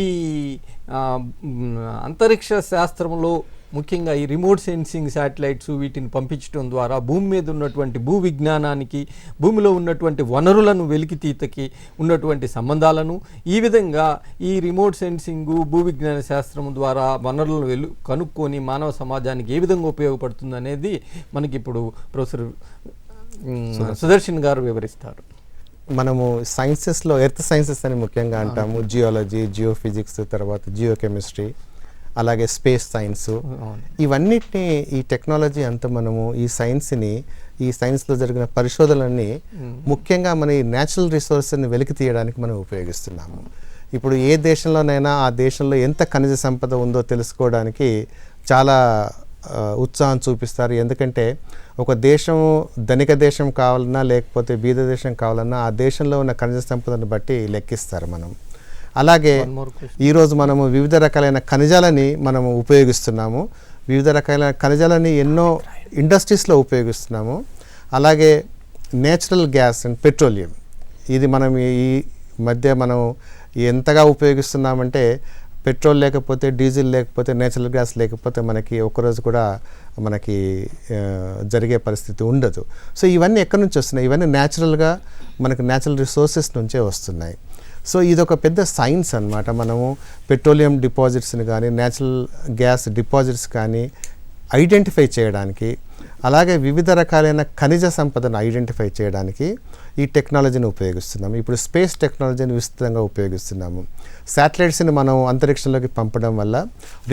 అంతరిక్ష శాస్త్రంలో ముఖ్యంగా ఈ రిమోట్ సెన్సింగ్ శాటిలైట్స్ వీటిని పంపించడం ద్వారా భూమి మీద ఉన్నటువంటి భూ విజ్ఞానానికి, భూమిలో ఉన్నటువంటి వనరులను వెలికితీతకి ఉన్నటువంటి సంబంధాలను, ఈ విధంగా ఈ రిమోట్ సెన్సింగ్ భూ విజ్ఞాన శాస్త్రం ద్వారా వనరులను కనుక్కొని మానవ సమాజానికి ఏ విధంగా ఉపయోగపడుతుంది అనేది మనకి ఇప్పుడు ప్రొఫెసర్ సుదర్శన్ గారు వివరిస్తారు. మనము సైన్సెస్లో ఎర్త్ సైన్సెస్ అని ముఖ్యంగా అంటాము. జియాలజీ, జియోఫిజిక్స్, తర్వాత జియోకెమిస్ట్రీ, అలాగే స్పేస్ సైన్స్, ఇవన్నిటిని ఈ టెక్నాలజీ అంతా మనము ఈ సైన్స్లో జరిగిన పరిశోధనలన్నీ ముఖ్యంగా మన ఈ న్యాచురల్ రిసోర్స్ని వెలికి తీయడానికి మనం ఉపయోగిస్తున్నాము. ఇప్పుడు ఏ దేశంలోనైనా ఆ దేశంలో ఎంత ఖనిజ సంపద ఉందో తెలుసుకోవడానికి చాలా ఉత్సాహం చూపిస్తారు. ఎందుకంటే ఒక దేశం ధనిక దేశం కావాలన్నా లేకపోతే బీద దేశం కావాలన్నా ఆ దేశంలో ఉన్న ఖనిజ సంపదను బట్టి లెక్కిస్తారు మనం. అలాగే ఈరోజు మనము వివిధ రకాలైన ఖనిజాలని మనము ఉపయోగిస్తున్నాము. వివిధ రకాలైన ఖనిజాలని ఎన్నో ఇండస్ట్రీస్లో ఉపయోగిస్తున్నాము. అలాగే నేచురల్ గ్యాస్ అండ్ పెట్రోలియం, ఇది మనం ఈ మధ్య మనం ఎంతగా ఉపయోగిస్తున్నామంటే పెట్రోల్ లేకపోతే, డీజిల్ లేకపోతే, నేచురల్ గ్యాస్ లేకపోతే మనకి ఒకరోజు కూడా మనకి జరిగే పరిస్థితి ఉండదు. సో ఇవన్నీ ఎక్కడి నుంచి వస్తున్నాయి? ఇవన్నీ న్యాచురల్గా మనకి న్యాచురల్ రిసోర్సెస్ నుంచే వస్తున్నాయి. సో ఇదొక పెద్ద సైన్స్ అన్నమాట. మనము పెట్రోలియం డిపాజిట్స్ని కానీ న్యాచురల్ గ్యాస్ డిపాజిట్స్ కానీ ఐడెంటిఫై చేయడానికి, అలాగే వివిధ రకాలైన ఖనిజ సంపదను ఐడెంటిఫై చేయడానికి ఈ టెక్నాలజీని ఉపయోగిస్తున్నాము. ఇప్పుడు స్పేస్ టెక్నాలజీని విస్తృతంగా ఉపయోగిస్తున్నాము. శాటిలైట్స్ని మనం అంతరిక్షంలోకి పంపడం వల్ల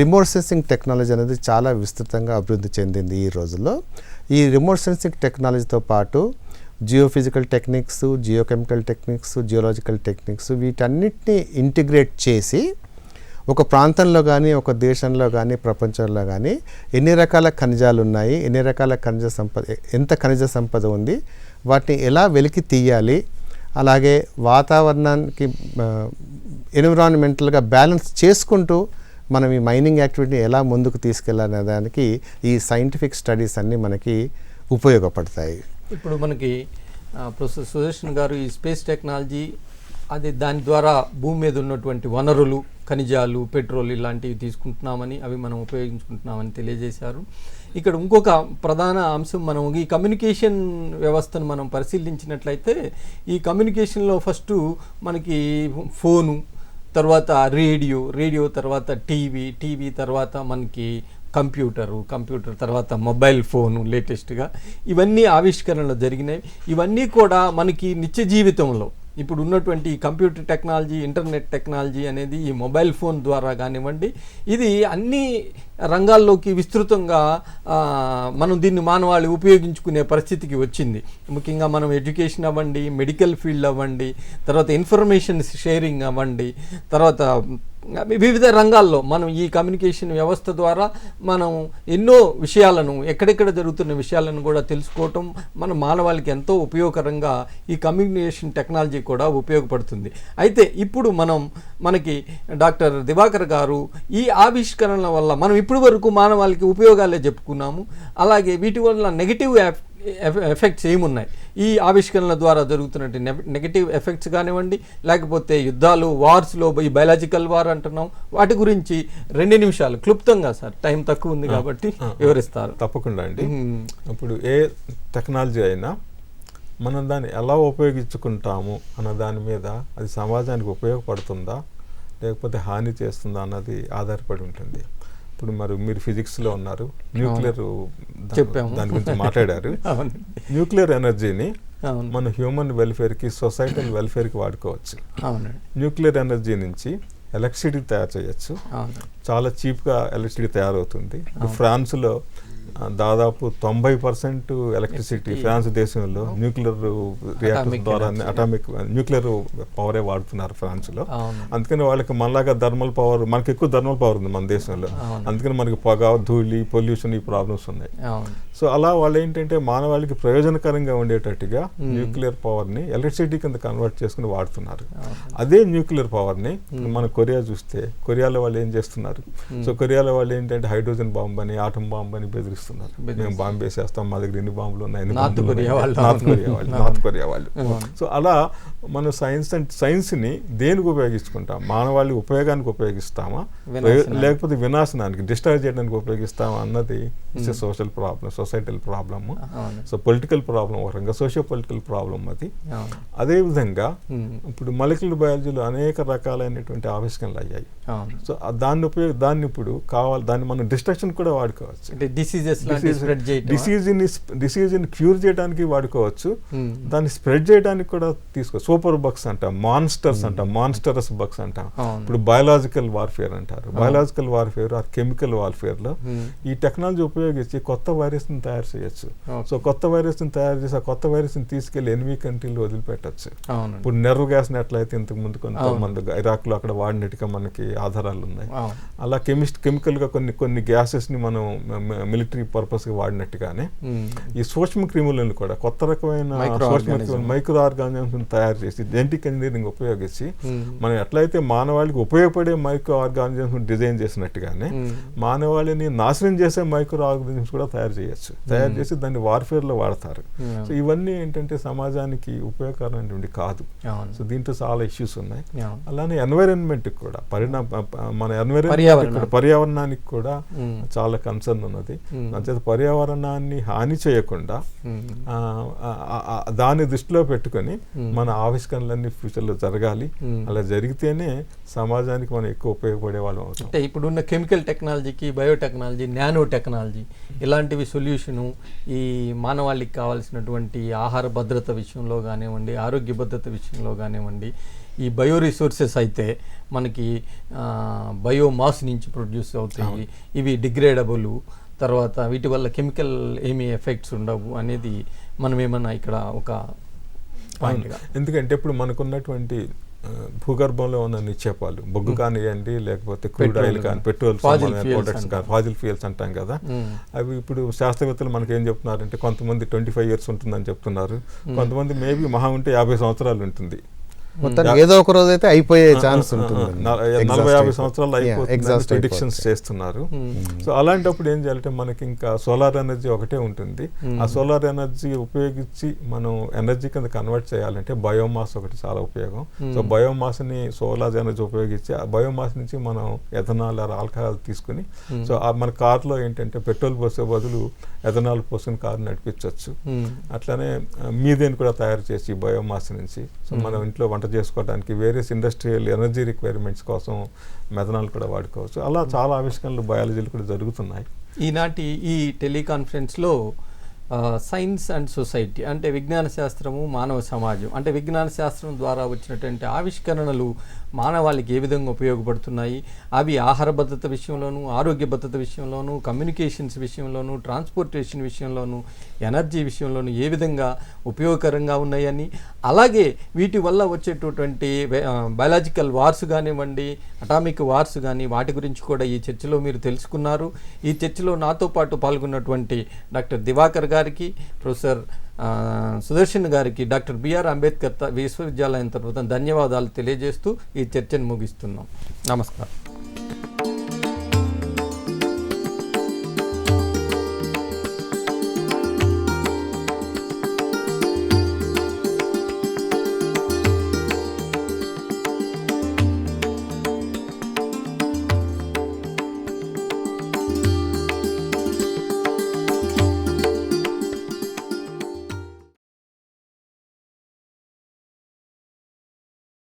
రిమోట్ సెన్సింగ్ టెక్నాలజీ అనేది చాలా విస్తృతంగా అభివృద్ధి చెందింది ఈ రోజుల్లో. ఈ రిమోట్ సెన్సింగ్ టెక్నాలజీతో పాటు geophysical techniques, geochemical techniques, geological techniques, వీటన్నిటిని ఇంటిగ్రేట్ చేసి ఒక ప్రాంతంలో కానీ, ఒక దేశంలో కానీ, ప్రపంచంలో కానీ ఎన్ని రకాల ఖనిజాలు ఉన్నాయి, ఎన్ని రకాల ఖనిజ సంపద, ఎంత ఖనిజ సంపద ఉంది, వాటిని ఎలా వెలికి తీయాలి, అలాగే వాతావరణానికి ఎన్విరాన్మెంటల్గా బ్యాలెన్స్ చేసుకుంటూ మనం ఈ మైనింగ్ యాక్టివిటీని ఎలా ముందుకు తీసుకెళ్ళాలనే దానికి ఈ సైంటిఫిక్ స్టడీస్ అన్నీ మనకి ఉపయోగపడతాయి. ఇప్పుడు మనకి ప్రొఫెసర్ సుదర్శన్ గారు ఈ స్పేస్ టెక్నాలజీ, అది దాని ద్వారా భూమి మీద ఉన్నటువంటి వనరులు, ఖనిజాలు, పెట్రోల్ ఇలాంటివి తీసుకుంటున్నామని, అవి మనం ఉపయోగించుకుంటున్నామని తెలియజేశారు. ఇక్కడ ఇంకొక ప్రధాన అంశం, మనం ఈ కమ్యూనికేషన్ వ్యవస్థను మనం పరిశీలించినట్లయితే ఈ కమ్యూనికేషన్లో ఫస్ట్ మనకి ఫోను, తర్వాత రేడియో తర్వాత టీవీ తర్వాత మనకి కంప్యూటర్ తర్వాత మొబైల్ ఫోను లేటెస్ట్గా ఇవన్నీ ఆవిష్కరణలు జరిగినాయి. ఇవన్నీ కూడా మనకి నిత్య జీవితంలో ఇప్పుడు ఉన్నటువంటి కంప్యూటర్ టెక్నాలజీ, ఇంటర్నెట్ టెక్నాలజీ అనేది ఈ మొబైల్ ఫోన్ ద్వారా కానివ్వండి, ఇది అన్ని రంగాల్లోకి విస్తృతంగా మనం దీన్ని మానవాళి ఉపయోగించుకునే పరిస్థితికి వచ్చింది. ముఖ్యంగా మనం ఎడ్యుకేషన్ అవ్వండి, మెడికల్ ఫీల్డ్ అవ్వండి, తర్వాత ఇన్ఫర్మేషన్ షేరింగ్ అవ్వండి, తర్వాత వివిధ రంగాల్లో మనం ఈ కమ్యూనికేషన్ వ్యవస్థ ద్వారా మనం ఎన్నో విషయాలను, ఎక్కడెక్కడ జరుగుతున్న విషయాలను కూడా తెలుసుకోవటం మన మానవాళికి ఎంతో ఉపయోగకరంగా ఈ కమ్యూనికేషన్ టెక్నాలజీ కూడా ఉపయోగపడుతుంది. అయితే ఇప్పుడు మనకి డాక్టర్ దివాకర్ గారు ఈ ఆవిష్కరణల వల్ల మనం ఇప్పటి వరకు మానవాళికి ఉపయోగాలే చెప్పుకున్నాము, అలాగే వీటి వల్ల నెగిటివ్ ఎఫెక్ట్స్ ఏమున్నాయి, ఈ ఆవిష్కరణల ద్వారా జరుగుతున్నట్టు నెగటివ్ ఎఫెక్ట్స్ కానివ్వండి, లేకపోతే యుద్ధాలు, వార్స్లో ఈ బయలాజికల్ వార్ అంటున్నాం, వాటి గురించి 2 నిమిషాలు క్లుప్తంగా సార్, టైం తక్కువ ఉంది కాబట్టి వివరిస్తారు. తప్పకుండా అండి. ఇప్పుడు ఏ టెక్నాలజీ అయినా మనం దాన్ని ఎలా ఉపయోగించుకుంటాము అన్న దాని మీద అది సమాజానికి ఉపయోగపడుతుందా లేకపోతే హాని చేస్తుందా అన్నది ఆధారపడి ఉంటుంది. ఇప్పుడు మీరు ఫిజిక్స్లో ఉన్నారు, న్యూక్లియర్ దాని గురించి మాట్లాడారు. న్యూక్లియర్ ఎనర్జీని మన హ్యూమన్ వెల్ఫేర్కి, సొసైటల్ వెల్ఫేర్కి వాడుకోవచ్చు. న్యూక్లియర్ ఎనర్జీ నుంచి ఎలక్ట్రిసిటీ తయారు చేయొచ్చు, చాలా చీప్గా ఎలక్ట్రిసిటీ తయారవుతుంది. ఫ్రాన్స్లో దాదాపు 90% ఎలక్ట్రిసిటీ ఫ్రాన్స్ దేశంలో న్యూక్లియర్ రియాక్టర్స్ ద్వారా అటామిక్ న్యూక్లియర్ పవరే వాడుతున్నారు ఫ్రాన్స్లో. అందుకని వాళ్ళకి మనలాగా థర్మల్ పవర్, మనకి ఎక్కువ థర్మల్ పవర్ ఉంది మన దేశంలో, అందుకని మనకి పొగ, ధూళి, పొల్యూషన్, ఈ ప్రాబ్లమ్స్ ఉన్నాయి. సో అలా వాళ్ళు ఏంటంటే మానవాళికి ప్రయోజనకరంగా ఉండేటట్టుగా న్యూక్లియర్ పవర్ని ఎలక్ట్రిసిటీ కింద కన్వర్ట్ చేసుకుని వాడుతున్నారు. అదే న్యూక్లియర్ పవర్ని మన కొరియా చూస్తే, కొరియాలో వాళ్ళు ఏం చేస్తున్నారు? సో కొరియాలో వాళ్ళు ఏంటంటే హైడ్రోజన్ బాంబ్ అని, ఆటం బాంబ్ అని బెదిరిస్తున్నారు. మేము బాంబు వేసేస్తాం, మా దగ్గర ఎన్ని బాంబులు ఉన్నాయి, నార్త్ కొరియా వాళ్ళు. సో అలా మన సైన్స్ని దేనికి ఉపయోగించుకుంటాం? మానవాళి ఉపయోగానికి ఉపయోగిస్తామా లేకపోతే వినాశనానికి, డిస్ట్రాయ్ చేయడానికి ఉపయోగిస్తామా అన్నది it's a social problem, societal problem. So political problem ఒక రకంగా, సోషియో పొలిటికల్ ప్రాబ్లం అది. అదేవిధంగా ఇప్పుడు మాలిక్యులర్ బయాలజీలో అనేక రకాలైనటువంటి ఆవిష్కరణలు అయ్యాయి. సో దాన్ని ఇప్పుడు దాన్ని మనం డిస్ట్రక్షన్ కూడా వాడుకోవచ్చు, డిసీజ్ని క్యూర్ చేయడానికి వాడుకోవచ్చు, దాన్ని స్ప్రెడ్ చేయడానికి కూడా తీసుకోవచ్చు. సూపర్ బగ్స్ అంటాం, మాన్స్టరస్ బగ్స్ అంటాం. ఇప్పుడు బయాలజికల్ వార్ఫేర్ అంటారు. బయాలజికల్ వార్ఫేర్ ఆర్ కెమికల్ వార్ఫేర్లో ఈ టెక్నాలజీ ఉపయోగించి కొత్త వైరస్ని తయారు చేయొచ్చు. సో కొత్త వైరస్ని తయారు చేసి ఆ కొత్త వైరస్ని తీసుకెళ్లి ఎనిమిది కంట్రీలు వదిలిపెట్టచ్చు. ఇప్పుడు నెర్వ్ గ్యాస్ని ఎట్లయితే ఇంతకు ముందు కొంతమంది ఇరాక్లో అక్కడ వాడినట్టుగా మనకి ఆధారాలు ఉన్నాయి. అలా కెమికల్గా కొన్ని గ్యాసెస్ని మనం మిలిటరీ పర్పస్గా వాడినట్టుగానే ఈ సూక్ష్మ క్రిములను కూడా కొత్త రకమైన మైక్రో ఆర్గానిజమ్స్ తయారు చేసి జెనెటిక్ ఇంజనీరింగ్ ఉపయోగించి మనం ఎట్లయితే మానవాళికి ఉపయోగపడే మైక్రో ఆర్గానిజమ్స్ డిజైన్ చేసినట్టుగానే మానవాళిని నాశనం చేసే మైక్రో ఆర్గానిజమ్స్ కూడా తయారు చేయొచ్చు. తయారు చేసి దాన్ని వార్ఫేర్లో వాడతారు. సో ఇవన్నీ ఏంటంటే సమాజానికి ఉపయోగకరమైనటువంటి కాదు. సో దీంట్లో చాలా ఇష్యూస్ ఉన్నాయి. అలానే ఎన్వైరన్మెంట్ కూడా మన పర్యావరణానికి కూడా చాలా కన్సర్న్ ఉన్నది. అంచేత పర్యావరణాన్ని హాని చేయకుండా దాన్ని దృష్టిలో పెట్టుకొని మన ఆవిష్కరణలన్నీ ఫ్యూచర్లో జరగాలి. అలా జరిగితేనే సమాజానికి మనం ఎక్కువ ఉపయోగపడే వాళ్ళం అవుతాం. అంటే ఇప్పుడున్న కెమికల్ టెక్నాలజీకి, బయోటెక్నాలజీ, నానో టెక్నాలజీ ఇలాంటివి సొల్యూషను ఈ మానవాళికి కావాల్సినటువంటి ఆహార భద్రత విషయంలో కానివ్వండి, ఆరోగ్య భద్రత విషయంలో కానివ్వండి, ఈ బయో రిసోర్సెస్ అయితే మనకి బయోమాస్ నుంచి ప్రొడ్యూస్ అవుతాయి, ఇవి డిగ్రేడబుల్, తర్వాత వీటి వల్ల కెమికల్ ఏమీ ఎఫెక్ట్స్ ఉండవు అనేది మనం ఏమన్నా ఇక్కడ ఒక పాయింట్గా. ఎందుకంటే ఇప్పుడు మనకున్నటువంటి భూగర్భంలో ఉన్న నిక్షేపాలు, బొగ్గు కానివ్వండి లేకపోతే క్రూడ్ ఆయిల్ కానీ, పెట్రోల్ ప్రొడక్ట్స్ కానీ, ఫాజిల్ ఫ్యూయల్స్ అంటాం కదా, అవి ఇప్పుడు శాస్త్రవేత్తలు మనకి ఏం చెప్తున్నారంటే కొంతమంది 25 years ఉంటుందని చెప్తున్నారు, కొంతమంది మేబీ మహా ఉంటే 50 సంవత్సరాలు ఉంటుంది. మొత్తం ఏదో ఒక రోజు అయితే అయిపోయే ఛాన్స్ ఉంటుంది. 40-50 సంవత్సరాలు అయిపోతుంది ప్రిడిక్షన్స్ చేస్తున్నారు. సో అలాంటప్పుడు ఏం చేయాలంటే మనకి ఇంకా సోలార్ ఎనర్జీ ఒకటే ఉంటుంది. ఆ సోలార్ ఎనర్జీ ఉపయోగించి మనం ఎనర్జీ కింద కన్వర్ట్ చేయాలంటే బయోమాస్ ఒకటి చాలా ఉపయోగం. సో బయోమాస్ని సోలార్ ఎనర్జీ ఉపయోగించి ఆ బయోమాస్ నుంచి మనం ఎథనాల్ ఆల్కహాల్ తీసుకుని, సో మన కార్లో ఏంటంటే పెట్రోల్ పోసే బదులు ఎథనాల్ పోసుకుని కారు నడిపించవచ్చు. అట్లానే మీథేన్ కూడా తయారు చేసి బయోమాస్ నుంచి సో మనం ఇంట్లో వంట చేసుకోవడానికి, వేరియస్ ఇండస్ట్రియల్ ఎనర్జీ రిక్వైర్మెంట్స్ కోసం మెథనాల్ కూడా వాడుకోవచ్చు. అలా చాలా ఆవిష్కరణలు బయాలజీలు కూడా జరుగుతున్నాయి. ఈనాటి ఈ టెలికాన్ఫరెన్స్లో సైన్స్ అండ్ సొసైటీ అంటే విజ్ఞాన శాస్త్రము, మానవ సమాజం అంటే విజ్ఞాన శాస్త్రం ద్వారా వచ్చినటువంటి ఆవిష్కరణలు మానవాళికి ఏ విధంగా ఉపయోగపడుతున్నాయి, అవి ఆహార భద్రత విషయంలోనూ, ఆరోగ్య భద్రత విషయంలోనూ, కమ్యూనికేషన్స్ విషయంలోనూ, ట్రాన్స్పోర్టేషన్ విషయంలోనూ, ఎనర్జీ విషయంలోనూ ఏ విధంగా ఉపయోగకరంగా ఉన్నాయని, అలాగే వీటి వల్ల వచ్చేటటువంటి బయాలజికల్ వార్స్ కానివ్వండి, అటామిక్ వార్స్ కానీ వాటి గురించి కూడా ఈ చర్చలో మీరు తెలుసుకున్నారు. ఈ చర్చలో నాతో పాటు పాల్గొన్నటువంటి డాక్టర్ దివాకర్ గారికి, ప్రొఫెసర్ సుదర్శన్ గారికి, డాక్టర్ బిఆర్ అంబేద్కర్ విశ్వవిద్యాలయం తరఫున ధన్యవాదాలు తెలియజేస్తూ ఈ చర్చను ముగిస్తున్నాం. నమస్కారం.